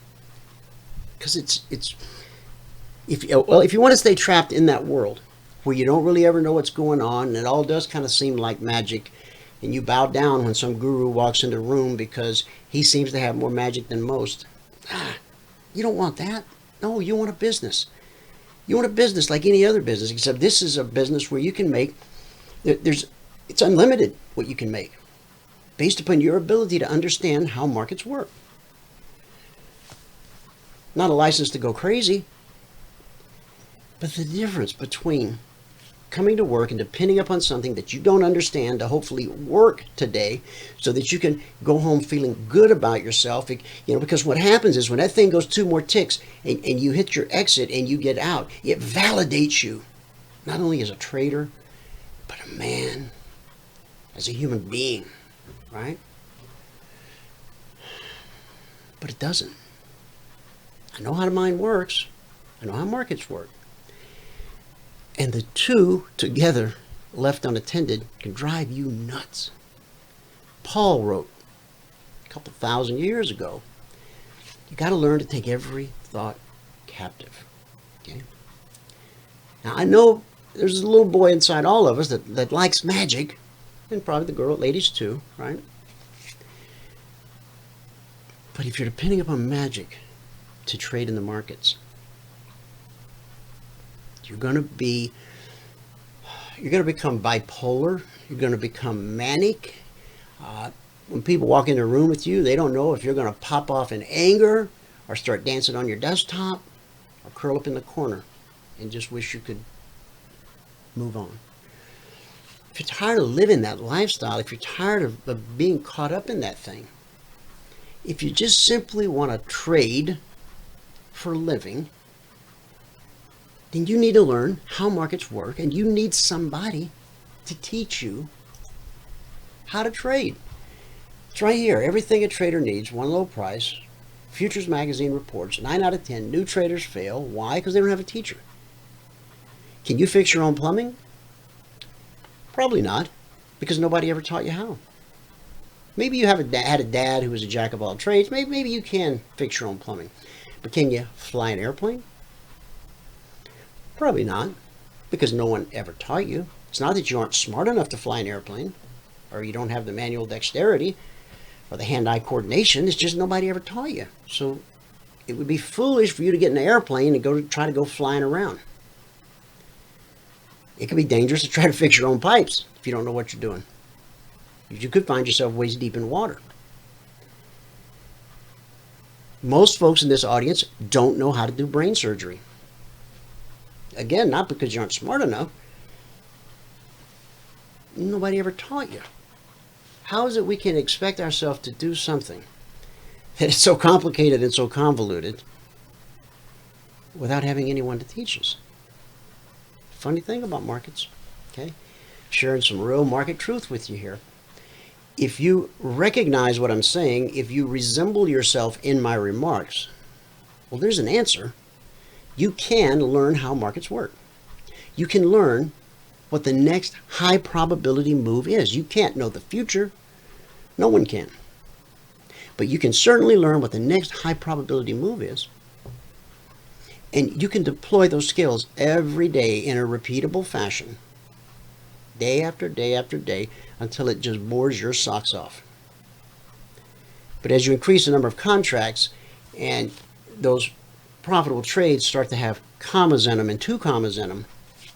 because if you want to stay trapped in that world where you don't really ever know what's going on, and it all does kind of seem like magic, and you bow down when some guru walks into the room because he seems to have more magic than most, you don't want that. No, you want a business. You want a business like any other business, except this is a business where you can make, it's unlimited what you can make, based upon your ability to understand how markets work. Not a license to go crazy, but the difference between coming to work and depending upon something that you don't understand to hopefully work today so that you can go home feeling good about yourself. Because what happens is when that thing goes 2 more ticks and you hit your exit and you get out, it validates you, not only as a trader, but a man, as a human being, right? But it doesn't. I know how the mind works. I know how markets work. And the two together, left unattended, can drive you nuts. Paul wrote a couple thousand years ago, you got to learn to take every thought captive. Okay? Now, I know there's a little boy inside all of us that likes magic, and probably the ladies too, right? But if you're depending upon magic to trade in the markets, you're going to become bipolar. You're going to become manic. When people walk in a room with you, they don't know if you're going to pop off in anger or start dancing on your desktop or curl up in the corner and just wish you could move on. If you're tired of living that lifestyle, if you're tired of being caught up in that thing, if you just simply want to trade for a living, then you need to learn how markets work, and you need somebody to teach you how to trade. It's right here. Everything a trader needs, one low price. Futures Magazine reports 9 out of 10 new traders fail. Why? Because they don't have a teacher. Can you fix your own plumbing? Probably not, because nobody ever taught you how. Maybe you had a dad who was a jack of all trades. Maybe you can fix your own plumbing. But can you fly an airplane? Probably not, because no one ever taught you. It's not that you aren't smart enough to fly an airplane, or you don't have the manual dexterity, or the hand-eye coordination. It's just nobody ever taught you. So it would be foolish for you to get in an airplane and try to go flying around. It could be dangerous to try to fix your own pipes if you don't know what you're doing. You could find yourself waist deep in water. Most folks in this audience don't know how to do brain surgery. Again, not because you aren't smart enough. Nobody ever taught you. How is it we can expect ourselves to do something that is so complicated and so convoluted without having anyone to teach us? Funny thing about markets, okay? Sharing some real market truth with you here. If you recognize what I'm saying, if you resemble yourself in my remarks, well, there's an answer. You can learn how markets work. You can learn what the next high probability move is. You can't know the future. No one can. But you can certainly learn what the next high probability move is. And you can deploy those skills every day in a repeatable fashion, day after day after day, until it just bores your socks off. But as you increase the number of contracts and those profitable trades start to have commas in them and 2 commas in them,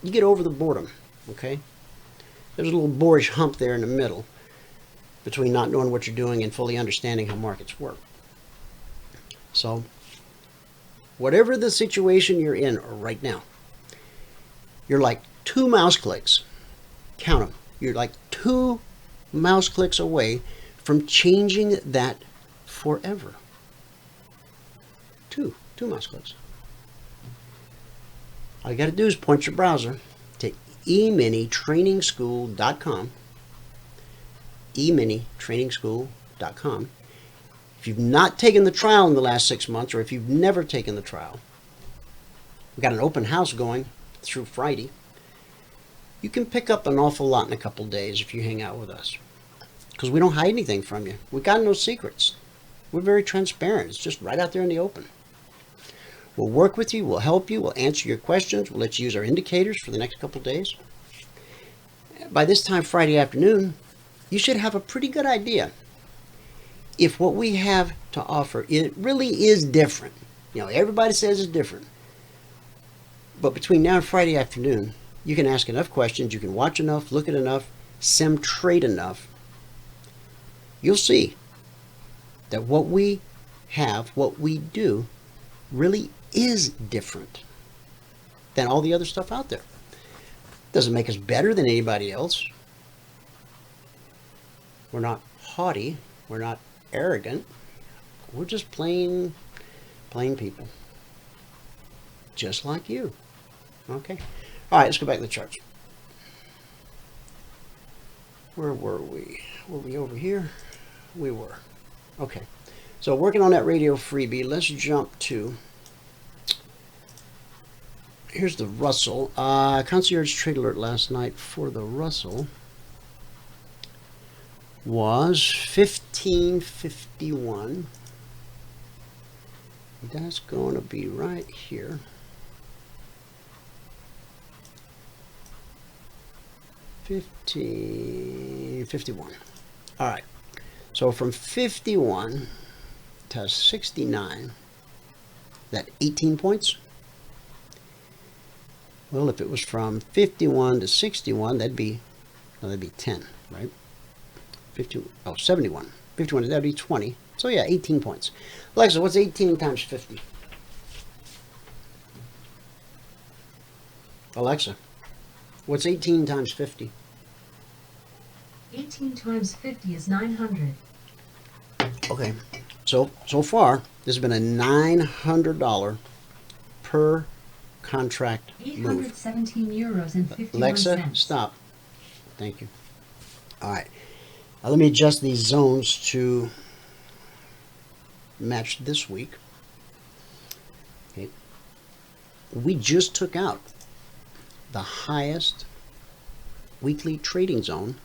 you get over the boredom, okay? There's a little boorish hump there in the middle. between not knowing what you're doing and fully understanding how markets work. So, whatever the situation you're in right now, you're like 2 mouse clicks, count them, you're like 2 mouse clicks away from changing that forever. Two mouse clicks. All you got to do is point your browser to eminitrainingschool.com, eminitrainingschool.com. If you've not taken the trial in the last 6 months, or if you've never taken the trial, we've got an open house going through Friday. You can pick up an awful lot in a couple days if you hang out with us, because we don't hide anything from you. We got no secrets. We're very transparent. It's just right out there in the open. We'll work with you. We'll help you. We'll answer your questions. We'll let you use our indicators for the next couple days. By this time Friday afternoon, you should have a pretty good idea if what we have to offer, it really is different. You know, everybody says it's different. But between now and Friday afternoon, you can ask enough questions, you can watch enough, look at enough, sim trade enough. You'll see that what we have, what we do, really is different than all the other stuff out there. Doesn't make us better than anybody else. We're not haughty. We're not arrogant. We're just plain people. Just like you. Okay. All right, let's go back to the charts. Where were we? Were we over here? We were. Okay. So working on that radio freebie, let's jump to, here's the Russell. Concierge Trade Alert last night for the Russell was 1551. That's going to be right here. 1551. All right. So from 51 to 69, that 18 points. Well, if it was from 51 to 61, that'd be 10, right? 71. 51, that'd be 20. So yeah, 18 points. Alexa, what's 18 times 50? Alexa, what's 18 times 50? 18 times 50 is 900. Okay, so far, this has been a $900 per contract move. 817 euros and 51 Alexa, cents. stop. Thank you. All right. Now let me adjust these zones to match this week. Okay. We just took out the highest weekly trading zone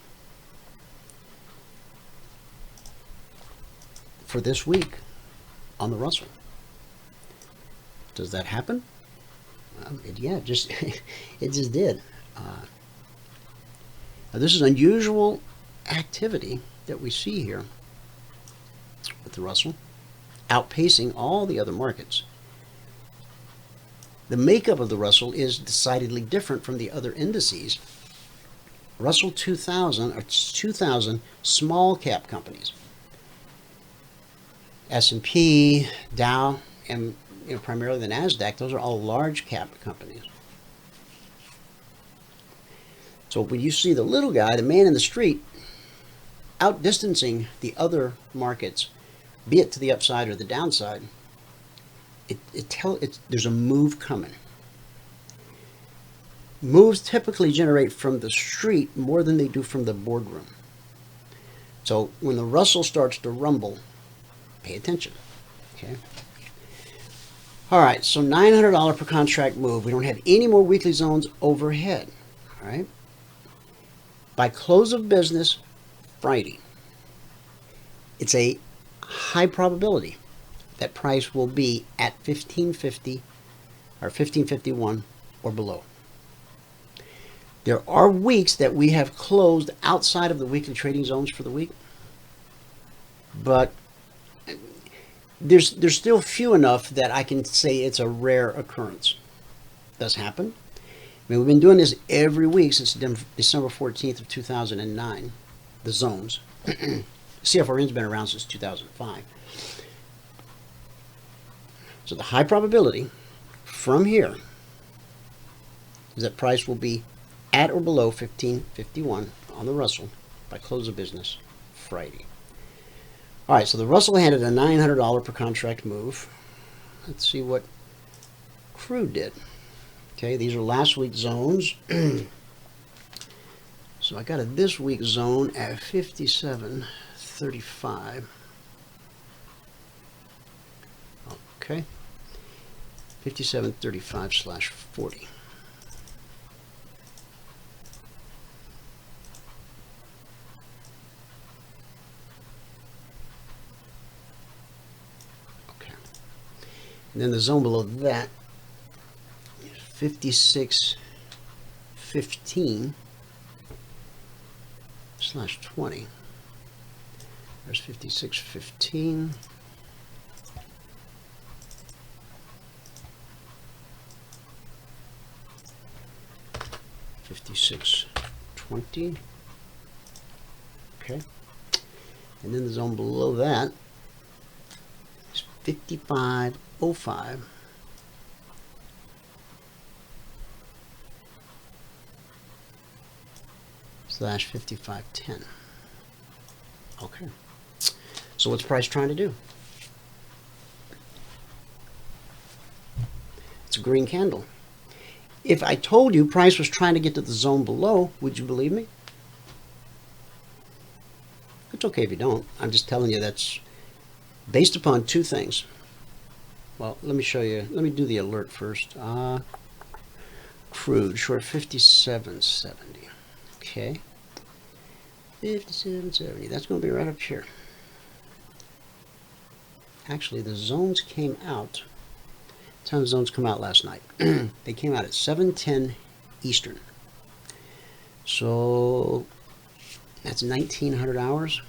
for this week on the Russell. Does that happen? Yeah, it just did. Now this is unusual activity that we see here with the Russell, outpacing all the other markets. The makeup of the Russell is decidedly different from the other indices. Russell 2000 are 2,000 small cap companies. S&P, Dow, and primarily the NASDAQ, those are all large cap companies. So when you see the little guy, the man in the street, outdistancing the markets, be it to the upside or the downside, there's a move coming. Moves typically generate from the street more than they do from the boardroom. So when the Russell starts to rumble, pay attention. Okay. All right, so $900 per contract move. We don't have any more weekly zones overhead. All right. By close of business Friday, it's a high probability that price will be at 1550 or 1551 or below. There are weeks that we have closed outside of the weekly trading zones for the week, but there's still few enough that I can say it's a rare occurrence. It does happen. I mean, we've been doing this every week since December 14th of 2009, the zones. CFRN's been around since 2005. So the high probability from here is that price will be at or below 1551 on the Russell by close of business Friday. All right, so the Russell handed a $900 per contract move. Let's see what Crude did. Okay, these are last week's zones. So I got a this week's zone at 57.35. Okay, 57.35/40. And then the zone below that is 56.15/20. There's 56.15. $56.20. Okay. And then the zone below that is 55.05/55.10. Okay. So what's price trying to do? It's a green candle. If I told you price was trying to get to the zone below, would you believe me? It's okay if you don't. I'm just telling you that's based upon two things. Well, let me show you. Let me do the alert first. Crude, short 57.70. Okay. 57.70. That's going to be right up here. Actually, the zones came out. What time did the zones come out last night? They came out at 7:10 Eastern. So that's 1900 hours.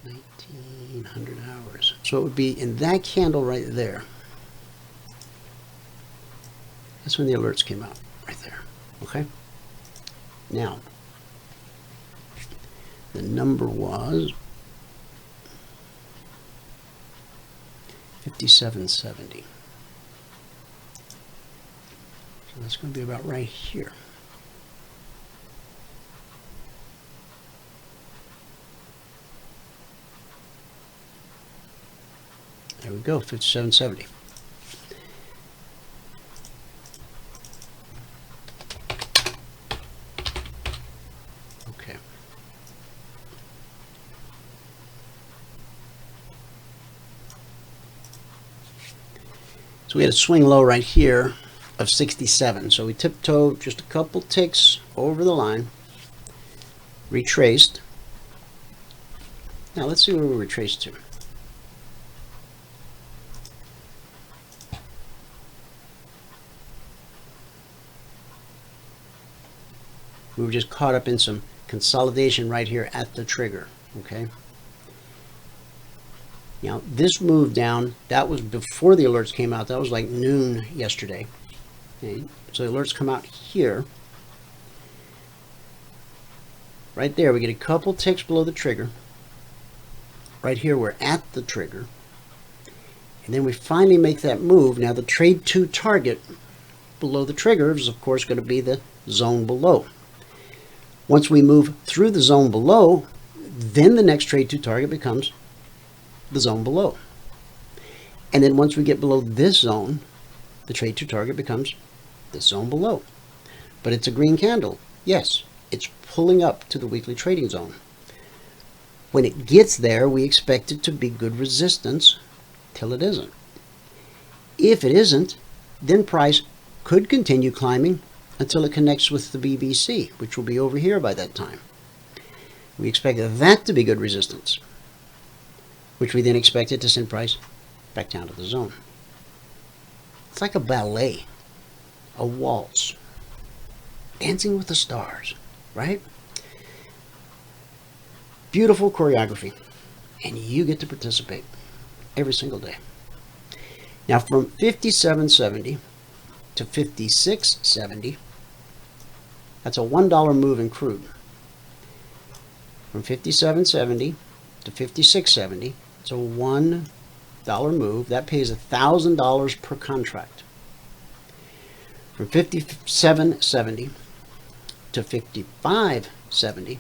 1900 hours. So it would be in that candle right there. That's when the alerts came out, right there. Okay? Now, the number was 57.70. So that's going to be about right here. There we go, 57.70. Okay. So we had a swing low right here of 67. So we tiptoed just a couple ticks over the line, retraced. Now let's see where we retraced to. We were just caught up in some consolidation right here at the trigger, okay? Now, this move down, that was before the alerts came out. That was like noon yesterday. Okay? So the alerts come out here. Right there, we get a couple ticks below the trigger. Right here, we're at the trigger. And then we finally make that move. Now, the trade 2 target below the trigger is, of course, going to be the zone below. Once we move through the zone below, then the next trade 2 target becomes the zone below. And then once we get below this zone, the trade 2 target becomes the zone below. But it's a green candle. Yes, it's pulling up to the weekly trading zone. When it gets there, we expect it to be good resistance till it isn't. If it isn't, then price could continue climbing until it connects with the BBC, which will be over here by that time. We expect that to be good resistance, which we then expect it to send price back down to the zone. It's like a ballet, a waltz, dancing with the stars, right? Beautiful choreography, and you get to participate every single day. Now from 57.70 to 56.70, that's a $1 move in crude. from 57.70 to 56.70. It's a $1 move. That pays $1,000 per contract. From 57.70 to 55.70,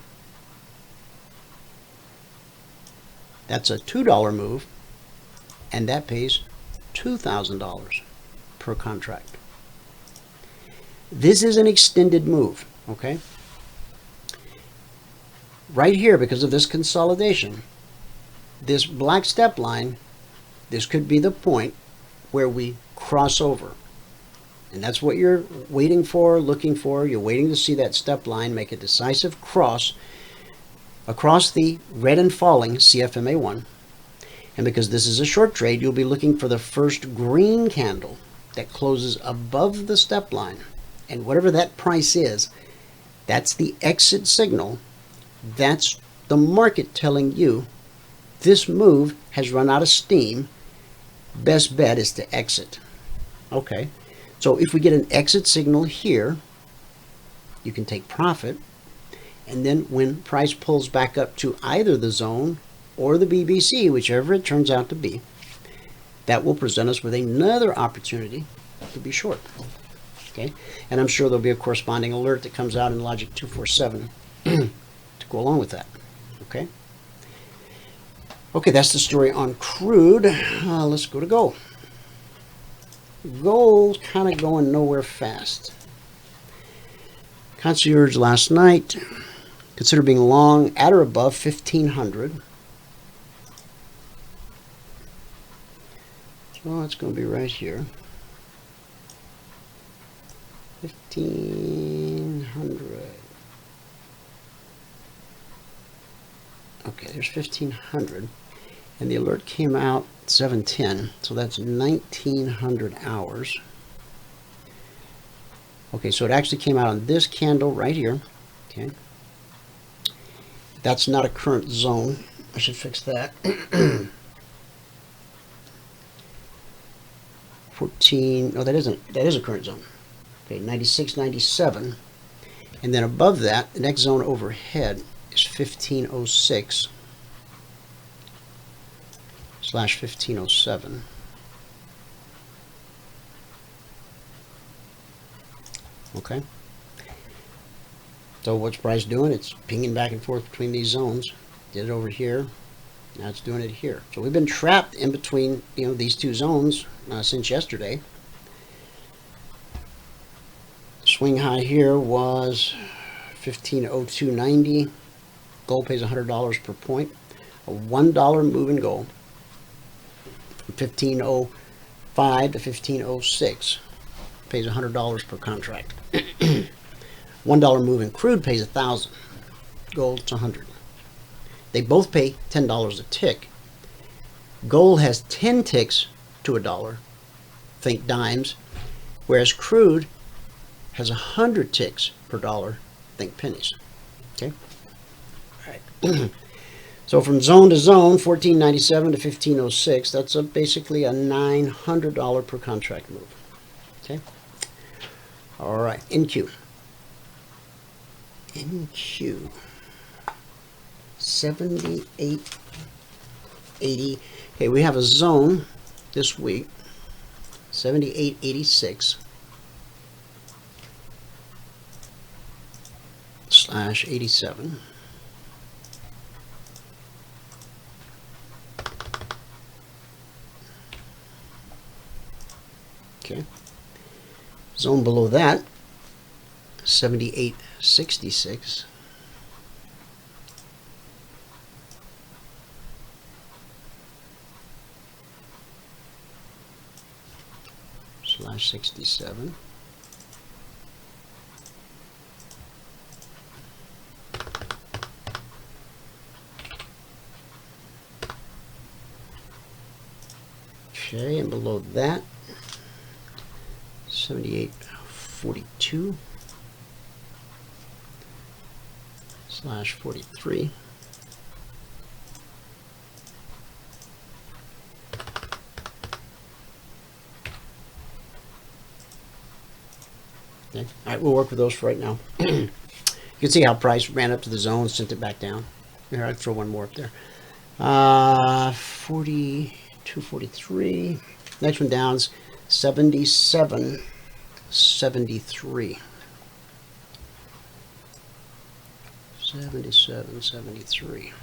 that's a $2 move, and that pays $2,000 per contract. This is an extended move, okay? Right here, because of this consolidation, this black step line, this could be the point where we cross over. And that's what you're waiting for, looking for. You're waiting to see that step line make a decisive cross across the red and falling CFMA1. And because this is a short trade, you'll be looking for the first green candle that closes above the step line. And whatever that price is, that's the exit signal. That's the market telling you this move has run out of steam. Best bet is to exit. Okay, so if we get an exit signal here, you can take profit. And then when price pulls back up to either the zone or the BBC, whichever it turns out to be, that will present us with another opportunity to be short. Okay, and I'm sure there'll be a corresponding alert that comes out in Logic 247 to go along with that. Okay. Okay, that's the story on crude. Let's go to gold. Gold's kind of going nowhere fast. Concierge last night, consider being long at or above 1500. So it's going to be right here. 1500. Okay, there's 1500. And the alert came out 7:10, so that's 1900 hours. Okay, so it actually came out on this candle right here. Okay, that's not a current zone. I should fix that. 14. No, that is a current zone. Okay, 96, 97, and then above that, the next zone overhead is 1506. Slash 1507. Okay. So what's price doing? It's pinging back and forth between these zones. Did it over here. Now it's doing it here. So we've been trapped in between, these two zones since yesterday. Swing high here was 1502.90. Gold pays $100 per point. A $1 move in gold. 1505 to 1506 pays $100 per contract. $1 move in crude pays $1,000. Gold, it's $100. They both pay $10 a tick. Gold has 10 ticks to $1, think dimes, whereas crude has 100 ticks per dollar, think pennies. Okay. All right. So from zone to zone, 1497 to 1506, that's basically a $900 per contract move. Okay. All right, NQ. NQ. 78.80. Okay, we have a zone this week, 78.86 slash 87. Okay. Zone below that, 78.66 slash 67. Okay, and below that, 78.42 slash 43. All right, we'll work with those for right now. You can see how price ran up to the zone, sent it back down. Here, I'll throw one more up there. 42, 43. Next one down's 77, 73. 77, 73.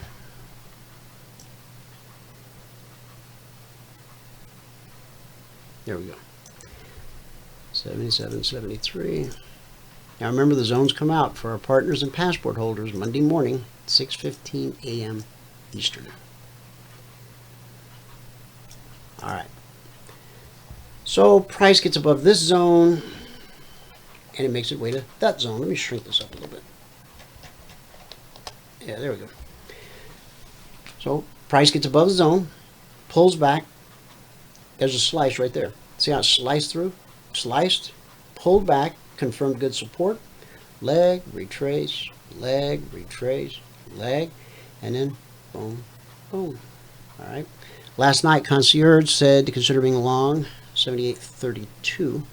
There we go. 77, 73. Now remember, the zones come out for our partners and passport holders Monday morning, 6:15 a.m. Eastern. All right. So price gets above this zone, and it makes its way to that zone. Let me shrink this up a little bit. Yeah, there we go. So price gets above the zone, pulls back. There's a slice right there. See how it sliced through? Sliced, pulled back, confirmed good support, leg, retrace, leg, retrace, leg, and then boom, boom. All right. Last night, Concierge said to consider being long, 78.32.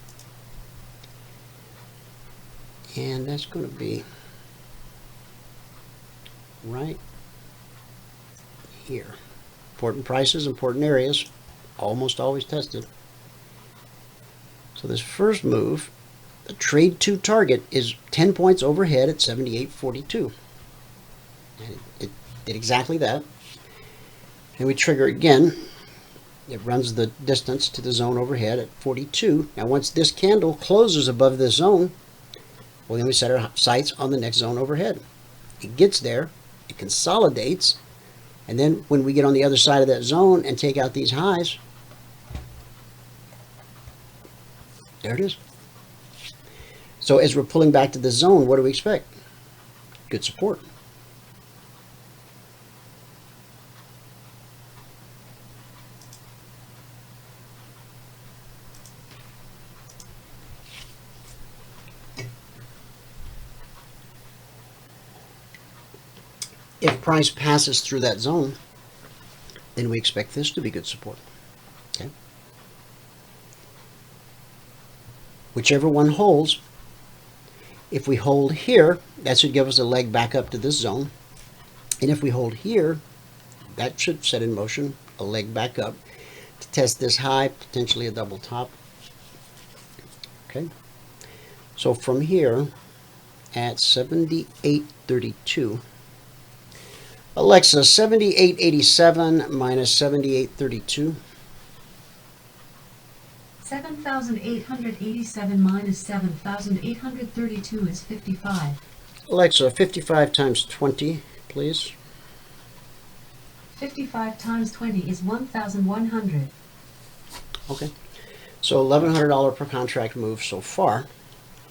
And that's going to be right here. Important prices, important areas, almost always tested. So this first move, the trade to target is 10 points overhead at 78.42. And it did exactly that. And we trigger again. It runs the distance to the zone overhead at 42. Now once this candle closes above this zone, well, then we set our sights on the next zone overhead. It gets there, it consolidates, and then when we get on the other side of that zone and take out these highs, there it is. So as we're pulling back to the zone, what do we expect? Good support. If price passes through that zone, then we expect this to be good support. Okay. Whichever one holds, if we hold here, that should give us a leg back up to this zone. And if we hold here, that should set in motion a leg back up to test this high, potentially a double top. Okay. So from here at 78.32, Alexa, 78.87 minus 78.32. 7,887 minus 7,832 is 55. Alexa, 55 times 20, please. 55 times 20 is 1,100. Okay. So $1,100 per contract move so far.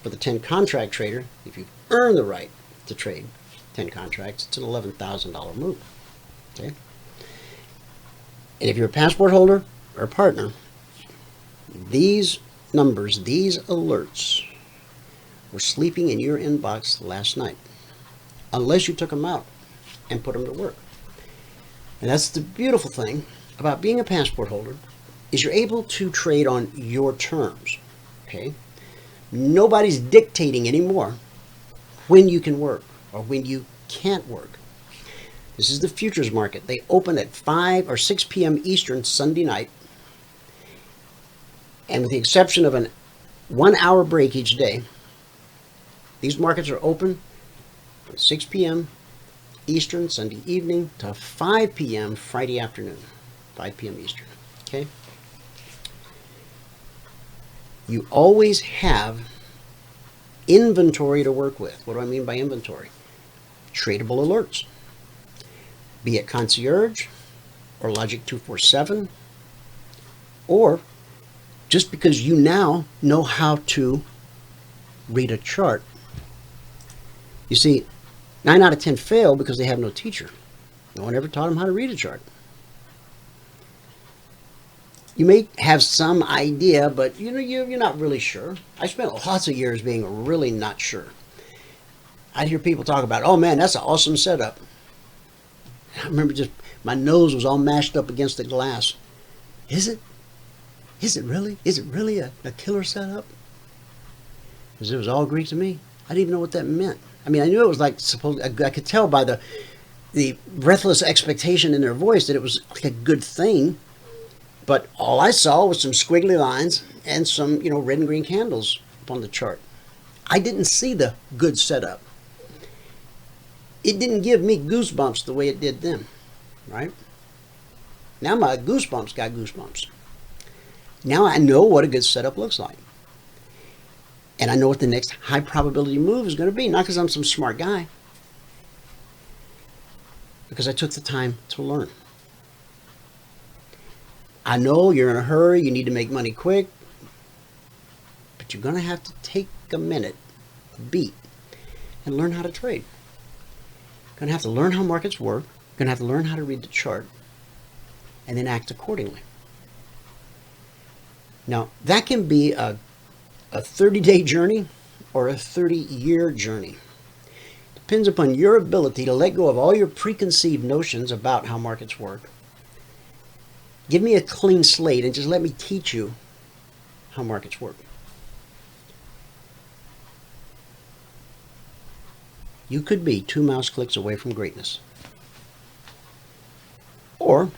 For the 10 contract trader, if you earn the right to trade 10 contracts, it's an $11,000 move. Okay. And if you're a passport holder or a partner, these numbers, these alerts were sleeping in your inbox last night, unless you took them out and put them to work. And that's the beautiful thing about being a passport holder, is you're able to trade on your terms. Okay. Nobody's dictating anymore when you can work or when you can't work. This is the futures market. They open at 5 or 6 p.m. Eastern Sunday night. And with the exception of an 1 hour break each day, these markets are open from 6 p.m. Eastern Sunday evening to 5 p.m. Friday afternoon, 5 p.m. Eastern. Okay? You always have inventory to work with. What do I mean by inventory? Tradable alerts, be it Concierge or Logic 247, or just because you now know how to read a chart. You see, 9 out of 10 fail because they have no teacher. No one ever taught them how to read a chart. You may have some idea, but you're not really sure. I spent lots of years being really not sure. I'd hear people talk about, oh man, that's an awesome setup. I remember just, my nose was all mashed up against the glass. Is it? Is it really? Is it really a killer setup? Because it was all Greek to me. I didn't even know what that meant. I mean, I knew it was like supposed. I could tell by the the breathless expectation in their voice that it was like a good thing. But all I saw was some squiggly lines and some, red and green candles up on the chart. I didn't see the good setup. It didn't give me goosebumps the way it did them, right? Now my goosebumps got goosebumps. Now I know what a good setup looks like. And I know what the next high probability move is going to be. Not because I'm some smart guy. Because I took the time to learn. I know you're in a hurry. You need to make money quick. But you're going to have to take a minute, a beat, and learn how to trade. You're going to have to learn how markets work. You're going to have to learn how to read the chart. And then act accordingly. Now, that can be a 30-day journey or a 30-year journey. Depends upon your ability to let go of all your preconceived notions about how markets work. Give me a clean slate and just let me teach you how markets work. You could be 2 mouse clicks away from greatness. Or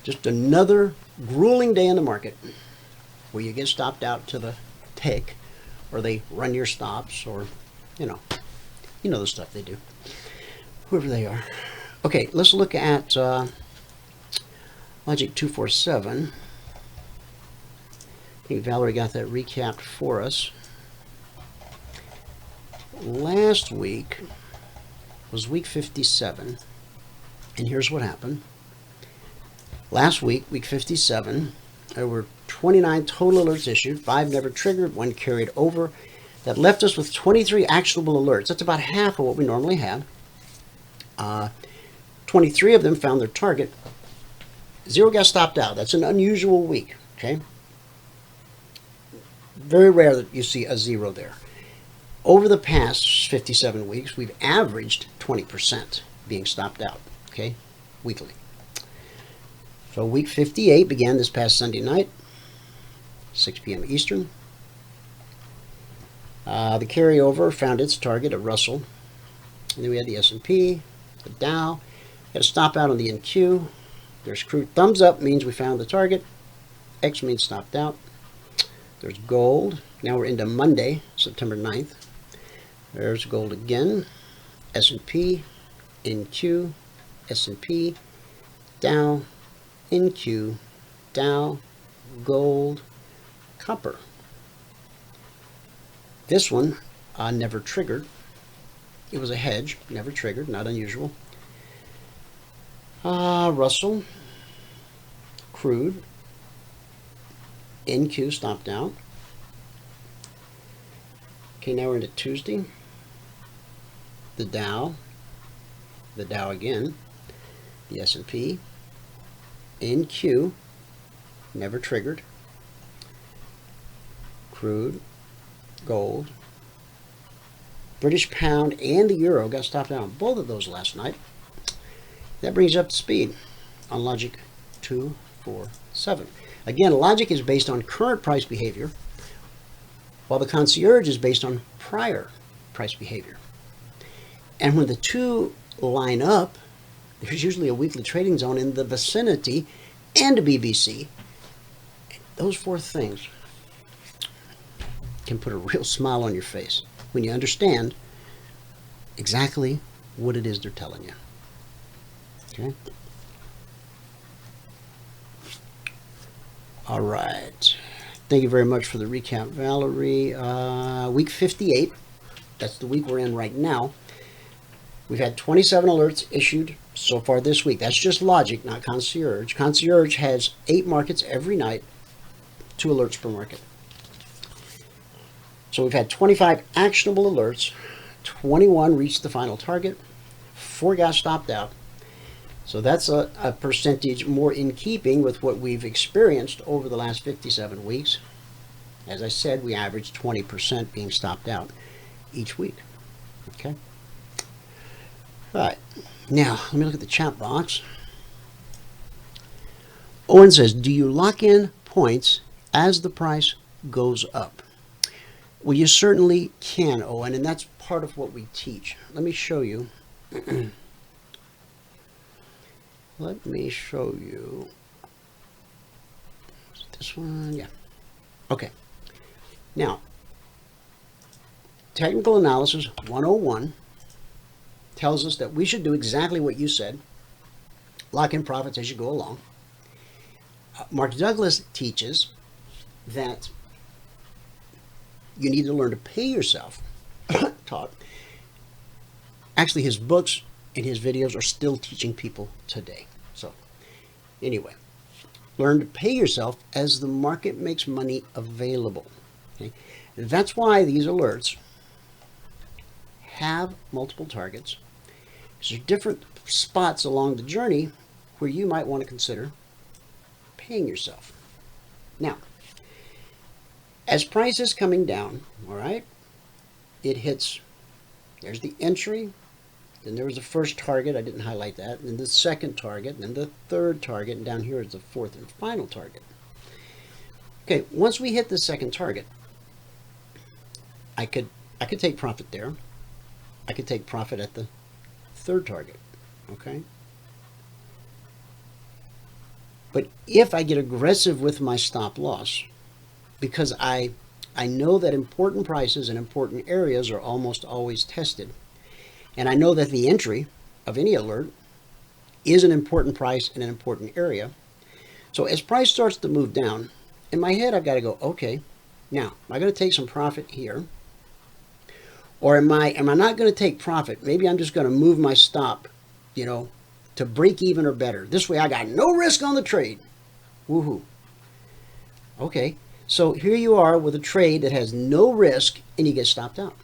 just another grueling day in the market where you get stopped out to the tick, or they run your stops, or you know the stuff they do, whoever they are. Okay, let's look at Logic 247. I think Valerie got that recapped for us. Last week was week 57, and here's what happened. Last week, week 57, there were 29 total alerts issued, 5 never triggered, 1 carried over. That left us with 23 actionable alerts. That's about half of what we normally have. 23 of them found their target. 0 got stopped out. That's an unusual week, okay? Very rare that you see a 0 there. Over the past 57 weeks, we've averaged 20% being stopped out, okay, weekly. So week 58 began this past Sunday night, 6 p.m. Eastern. The carryover found its target at Russell. And then we had the S&P, the Dow. Got a stop out on the NQ. There's Crude. Thumbs up means we found the target. X means stopped out. There's gold. Now we're into Monday, September 9th. There's gold again. S&P, NQ, S&P, Dow, NQ, Dow, gold, copper. This one never triggered. It was a hedge, never triggered, not unusual. Russell, Crude, NQ stopped out. Okay, now we're into Tuesday. The Dow again, the S&P, NQ, never triggered. Crude, gold, British pound, and the euro got stopped out on both of those last night. That brings you up to speed on Logic 247. Again, Logic is based on current price behavior, while the Concierge is based on prior price behavior. And when the two line up, there's usually a weekly trading zone in the vicinity and a BBC. Those 4 things can put a real smile on your face when you understand exactly what it is they're telling you. Okay? All right. Thank you very much for the recap, Valerie. Week 58, that's the week we're in right now. We've had 27 alerts issued so far this week. That's just Logic, not Concierge. Concierge has 8 markets every night, 2 alerts per market. So we've had 25 actionable alerts, 21 reached the final target, 4 got stopped out. So that's a percentage more in keeping with what we've experienced over the last 57 weeks. As I said, we averaged 20% being stopped out each week. Okay. All right. Now, let me look at the chat box. Owen says, do you lock in points as the price goes up? Well, you certainly can, Owen, and that's part of what we teach. Let me show you let me show you this one. Yeah. Okay. Now, Technical Analysis 101 tells us that we should do exactly what you said. Lock in profits as you go along. Mark Douglas teaches that you need to learn to pay yourself. Taught. Actually, his books and his videos are still teaching people today. So, anyway, learn to pay yourself as the market makes money available. Okay? That's why these alerts have multiple targets. There's different spots along the journey where you might want to consider paying yourself. Now, as price is coming down, all right, it hits, there's the entry, then there was the first target, I didn't highlight that, and then the second target, and then the third target, and down here is the fourth and final target. Okay, once we hit the second target, I could take profit there. I could take profit at the third target, okay? But if I get aggressive with my stop loss, because I know that important prices and important areas are almost always tested, and I know that the entry of any alert is an important price in an important area. So as price starts to move down, in my head I've got to go, okay, now am I going to take some profit here? Or am I not going to take profit? Maybe I'm just going to move my stop, to break even or better. This way I got no risk on the trade. Woohoo. Okay, so here you are with a trade that has no risk and you get stopped out.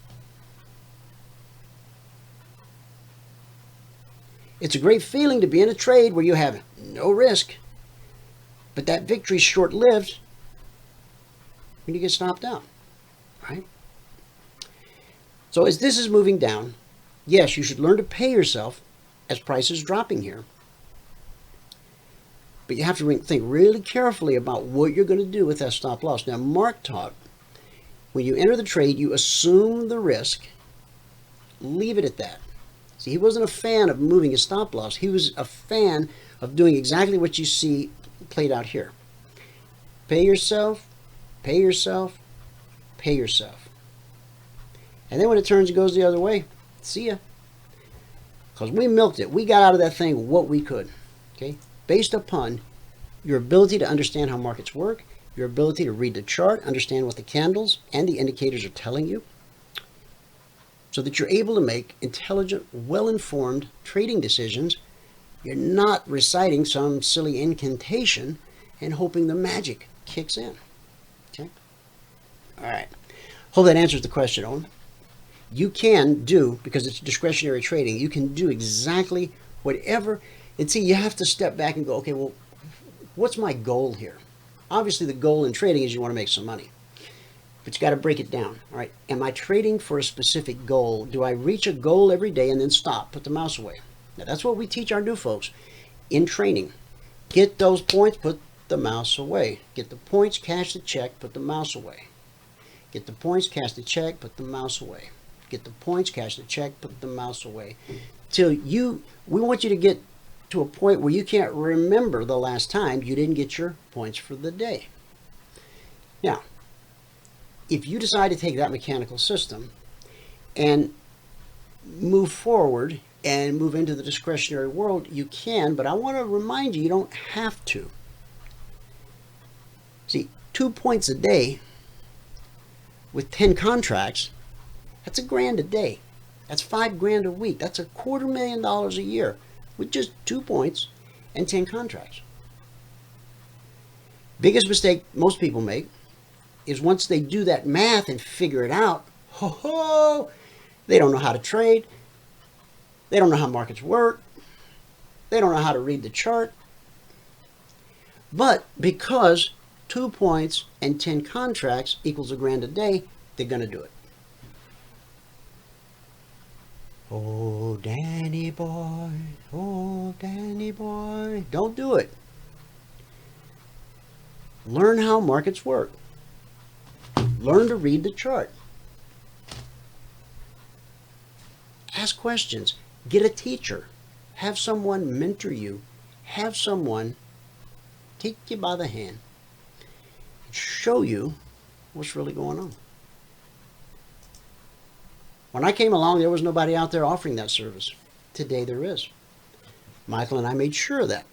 It's a great feeling to be in a trade where you have no risk, but that victory is short-lived when you get stopped out, right? So as this is moving down, yes, you should learn to pay yourself as price is dropping here. But you have to think really carefully about what you're going to do with that stop loss. Now, Mark taught, when you enter the trade, you assume the risk, leave it at that. See, he wasn't a fan of moving his stop loss. He was a fan of doing exactly what you see played out here. Pay yourself, pay yourself, pay yourself. And then when it turns and goes the other way, see ya. Because we milked it. We got out of that thing what we could, okay? Based upon your ability to understand how markets work, your ability to read the chart, understand what the candles and the indicators are telling you, so that you're able to make intelligent, well-informed trading decisions. You're not reciting some silly incantation and hoping the magic kicks in, okay? All right. Hope that answers the question, Owen. You can do, because it's discretionary trading, you can do exactly whatever. And see, you have to step back and go, okay, well, what's my goal here? Obviously, the goal in trading is you want to make some money. But you got to break it down. All right, am I trading for a specific goal? Do I reach a goal every day and then stop, put the mouse away? Now, that's what we teach our new folks in training. Get those points, put the mouse away. Get the points, cash the check, put the mouse away. Get the points, cash the check, put the mouse away. Get the points, cash the check, put the mouse away. We want you to get to a point where you can't remember the last time you didn't get your points for the day. Now, if you decide to take that mechanical system and move forward and move into the discretionary world, you can, but I want to remind you, you don't have to. See, 2 points a day with 10 contracts, that's $1,000 a day. That's $5,000 a week. That's $250,000 a year with just 2 points and 10 contracts. Biggest mistake most people make is once they do that math and figure it out, they don't know how to trade. They don't know how markets work. They don't know how to read the chart. But because 2 points and 10 contracts equals $1,000 a day, they're going to do it. Oh, Danny boy, don't do it. Learn how markets work. Learn to read the chart. Ask questions. Get a teacher. Have someone mentor you. have someone take you by the hand and show you what's really going on. When I came along, there was nobody out there offering that service. Today there is. Michael and I made sure of that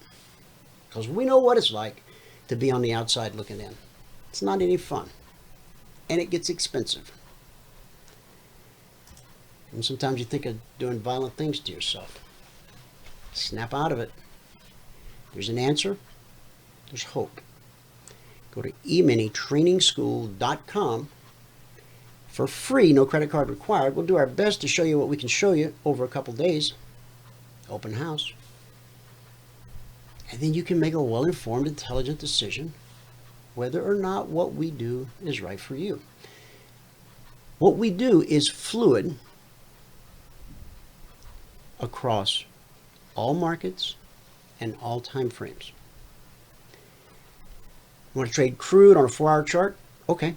because we know what it's like to be on the outside looking in. It's not any fun, and it gets expensive. And sometimes you think of doing violent things to yourself. Snap out of it. There's an answer. There's hope. Go to eminitrainingschool.com for free, no credit card required. We'll do our best to show you what we can show you over a couple days. Open house. And then you can make a well-informed, intelligent decision whether or not what we do is right for you. What we do is fluid across all markets and all time frames. Want to trade crude on a 4-hour chart? Okay.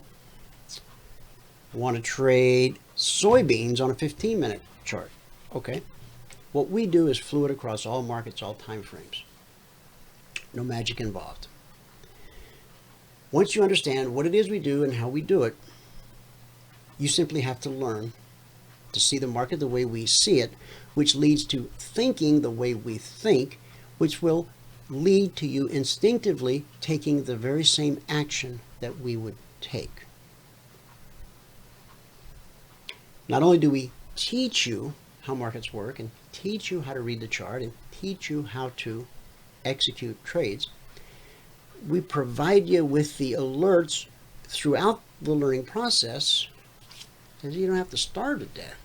Want to trade soybeans on a 15-minute chart? Okay. What we do is fluid across all markets, all time frames. No magic involved. Once you understand what it is we do and how we do it, you simply have to learn to see the market the way we see it, which leads to thinking the way we think, which will lead to you instinctively taking the very same action that we would take. Not only do we teach you how markets work and teach you how to read the chart and teach you how to execute trades, we provide you with the alerts throughout the learning process so you don't have to starve to death.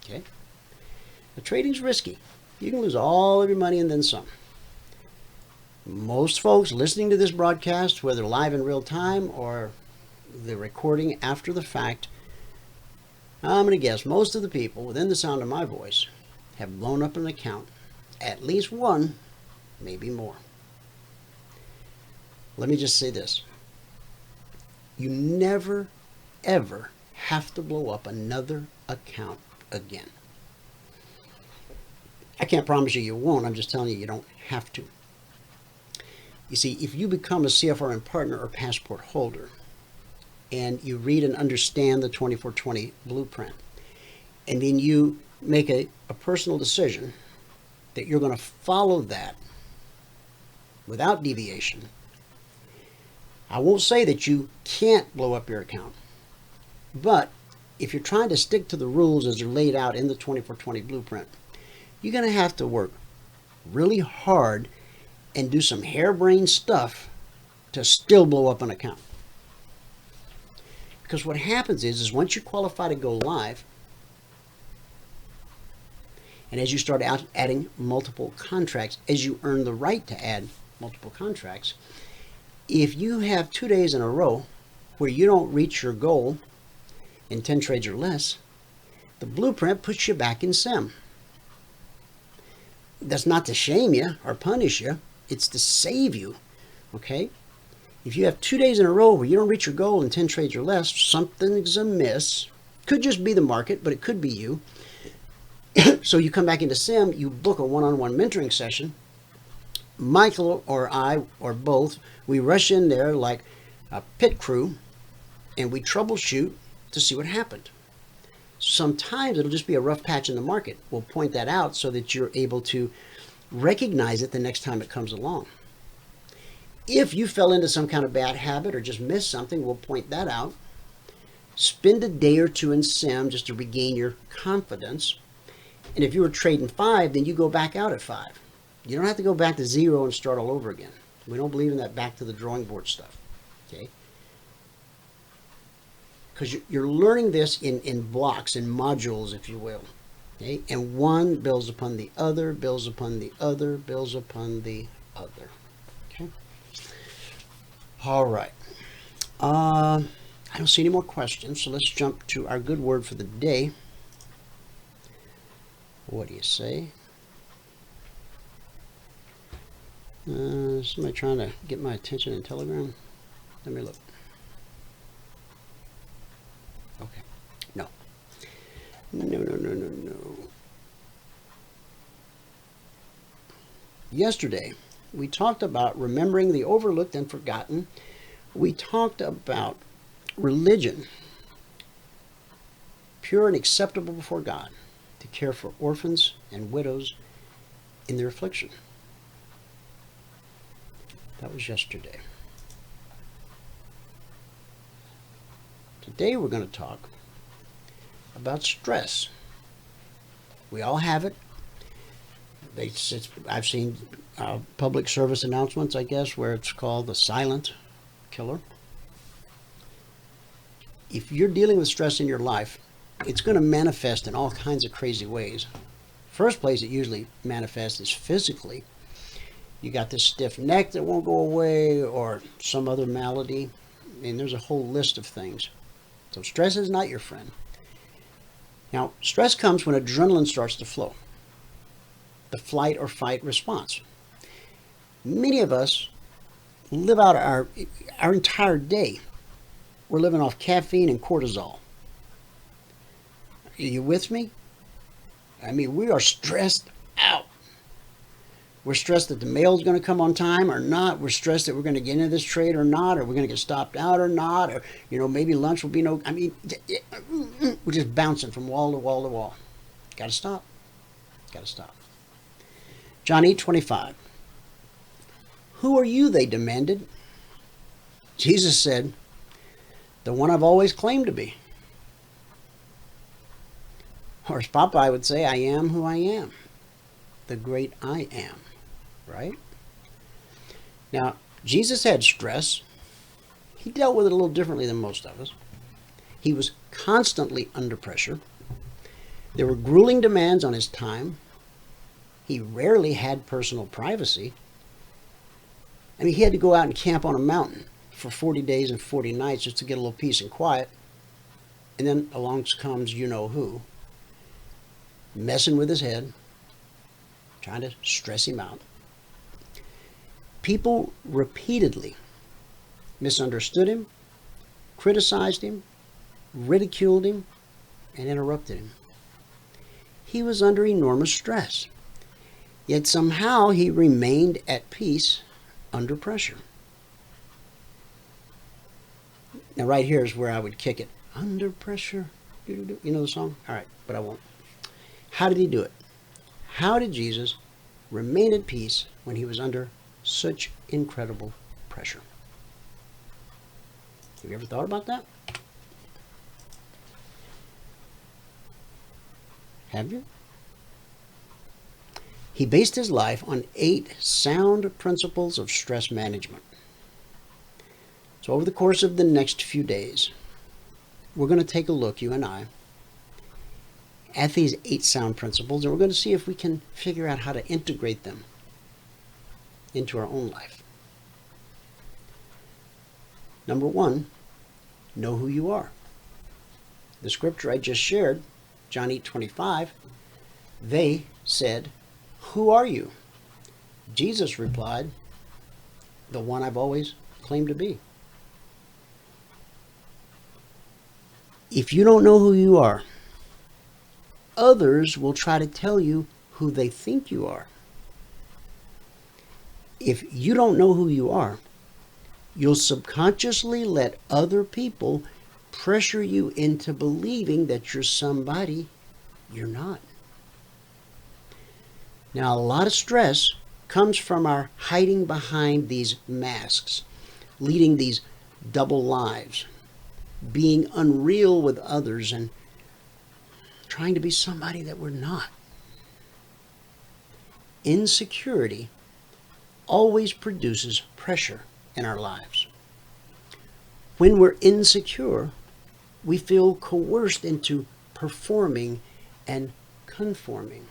Okay? The trading's risky. You can lose all of your money and then some. Most folks listening to this broadcast, whether live in real time or the recording after the fact, I'm going to guess most of the people within the sound of my voice have blown up an account, at least one, maybe more. Let me just say this. You never, ever have to blow up another account again. I can't promise you you won't. I'm just telling you you don't have to. You see, if you become a CFRN partner or passport holder and you read and understand the 2420 blueprint, and then you make a personal decision that you're going to follow that without deviation, I won't say that you can't blow up your account, but if you're trying to stick to the rules as they're laid out in the 2420 blueprint, you're going to have to work really hard and do some harebrained stuff to still blow up an account. Because what happens is once you qualify to go live, and as you start adding multiple contracts, as you earn the right to add multiple contracts, if you have 2 days in a row where you don't reach your goal in 10 trades or less, the blueprint puts you back in SIM. That's not to shame you or punish you. It's to save you, okay? If you have 2 days in a row where you don't reach your goal in 10 trades or less, something's amiss. Could just be the market, but it could be you. So you come back into SIM, you book a one-on-one mentoring session. Michael or I, or both, we rush in there like a pit crew, and we troubleshoot to see what happened. Sometimes it'll just be a rough patch in the market. We'll point that out so that you're able to recognize it the next time it comes along. If you fell into some kind of bad habit or just missed something, we'll point that out. Spend a day or two in SIM just to regain your confidence. And if you were trading 5, then you go back out at 5. You don't have to go back to 0 and start all over again. We don't believe in that back to the drawing board stuff. Okay? Because you're learning this in blocks, in modules, if you will. Okay? And one builds upon the other, builds upon the other, builds upon the other. Okay? All right. I don't see any more questions, so let's jump to our good word for the day. What do you say? Somebody trying to get my attention in Telegram? Let me look. Okay. No. No. Yesterday, We talked about remembering the overlooked and forgotten. We talked about religion, pure and acceptable before God, to care for orphans and widows in their affliction. That was yesterday. Today we're going to talk about stress. We all have it. I've seen public service announcements, I guess, where it's called the silent killer. If you're dealing with stress in your life, it's going to manifest in all kinds of crazy ways. First place it usually manifests is physically. You got this stiff neck that won't go away, or some other malady. I mean, there's a whole list of things. So stress is not your friend. Now, stress comes when adrenaline starts to flow. The flight or fight response. Many of us live out our entire day. We're living off caffeine and cortisol. Are you with me? I mean, we are stressed out. We're stressed that the mail is going to come on time or not. We're stressed that we're going to get into this trade or not, or we're going to get stopped out or not, or, maybe lunch will be no. I mean, we're just bouncing from wall to wall to wall. Got to stop. Got to stop. John 8:25. Who are you? They demanded. Jesus said, the one I've always claimed to be. Or as Popeye would say, I am who I am. The great I am. Right? Now, Jesus had stress. He dealt with it a little differently than most of us. He was constantly under pressure. There were grueling demands on his time. He rarely had personal privacy. I mean, he had to go out and camp on a mountain for 40 days and 40 nights just to get a little peace and quiet. And then along comes you-know-who, messing with his head, trying to stress him out. People repeatedly misunderstood him, criticized him, ridiculed him, and interrupted him. He was under enormous stress. Yet somehow he remained at peace under pressure. Now right here is where I would kick it. Under pressure. You know the song? All right, but I won't. How did he do it? How did Jesus remain at peace when he was under such incredible pressure? Have you ever thought about that? Have you? He based his life on 8 sound principles of stress management. So over the course of the next few days, we're going to take a look, you and I, at these 8 sound principles, and we're going to see if we can figure out how to integrate them into our own life. Number 1, know who you are. The scripture I just shared, John 8:25, they said, who are you? Jesus replied, the one I've always claimed to be. If you don't know who you are, others will try to tell you who they think you are. If you don't know who you are, you'll subconsciously let other people pressure you into believing that you're somebody you're not. Now, a lot of stress comes from our hiding behind these masks, leading these double lives, being unreal with others, and trying to be somebody that we're not. Insecurity always produces pressure in our lives. When we're insecure, we feel coerced into performing and conforming.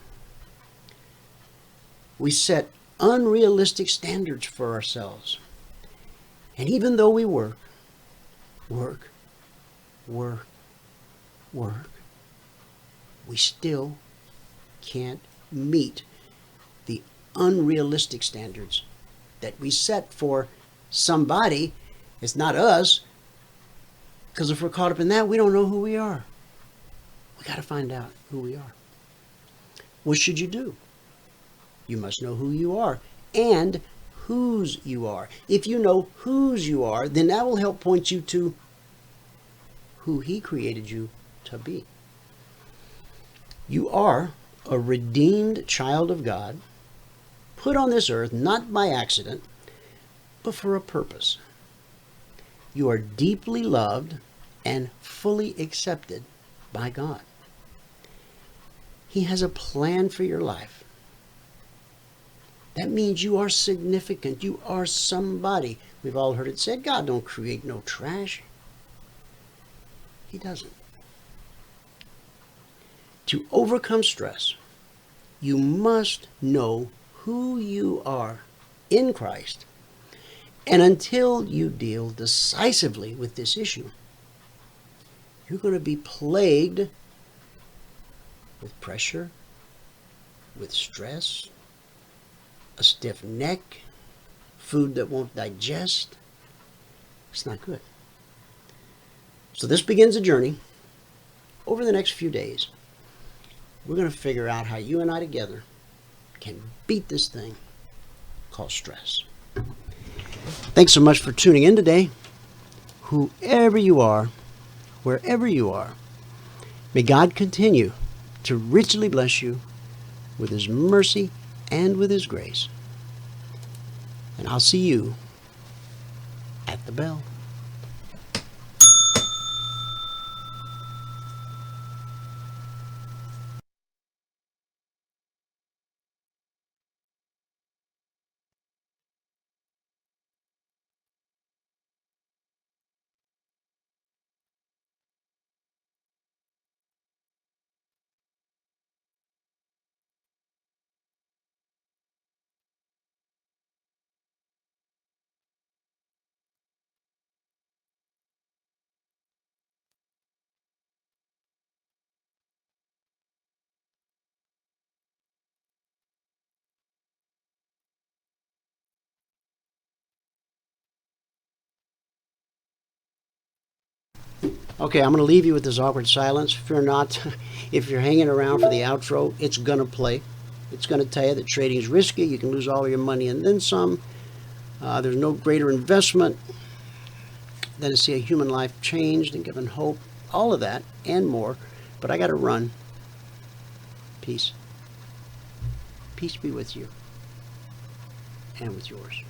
We set unrealistic standards for ourselves. And even though we work, we still can't meet the unrealistic standards that we set for somebody. It's not us, because if we're caught up in that, we don't know who we are. We got to find out who we are. What should you do? You must know who you are and whose you are. If you know whose you are, then that will help point you to who He created you to be. You are a redeemed child of God, put on this earth not by accident, but for a purpose. You are deeply loved and fully accepted by God. He has a plan for your life. That means you are significant. You are somebody. We've all heard it said, God don't create no trash. He doesn't. To overcome stress, you must know who you are in Christ. And until you deal decisively with this issue, you're going to be plagued with pressure, with stress, a stiff neck, food that won't digest. It's not good. So this begins a journey. Over the next few days, we're going to figure out how you and I together can beat this thing called stress. Thanks so much for tuning in today. Whoever you are, wherever you are, may God continue to richly bless you with His mercy and with His grace. And I'll see you at the bell. Okay, I'm going to leave you with this awkward silence. Fear not. If you're hanging around for the outro, it's going to play. It's going to tell you that trading is risky. You can lose all your money and then some. There's no greater investment than to see a human life changed and given hope. All of that and more. But I got to run. Peace. Peace be with you and with yours.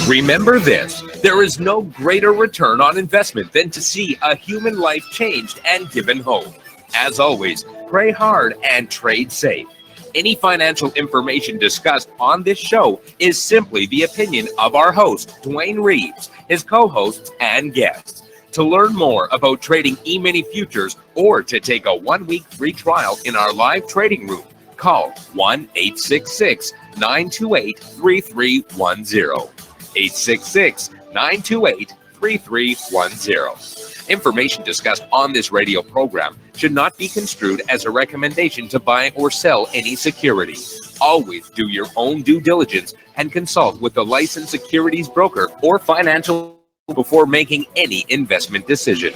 Remember this, there is no greater return on investment than to see a human life changed and given hope. As always, pray hard and trade safe. Any financial information discussed on this show is simply the opinion of our host, Dwayne Reeves, his co-hosts, and guests. To learn more about trading Emini Futures or to take a 1-week free trial in our live trading room, call 1-866-928-3310. 866-928-3310. Information discussed on this radio program should not be construed as a recommendation to buy or sell any security. Always do your own due diligence and consult with a licensed securities broker or financial before making any investment decision.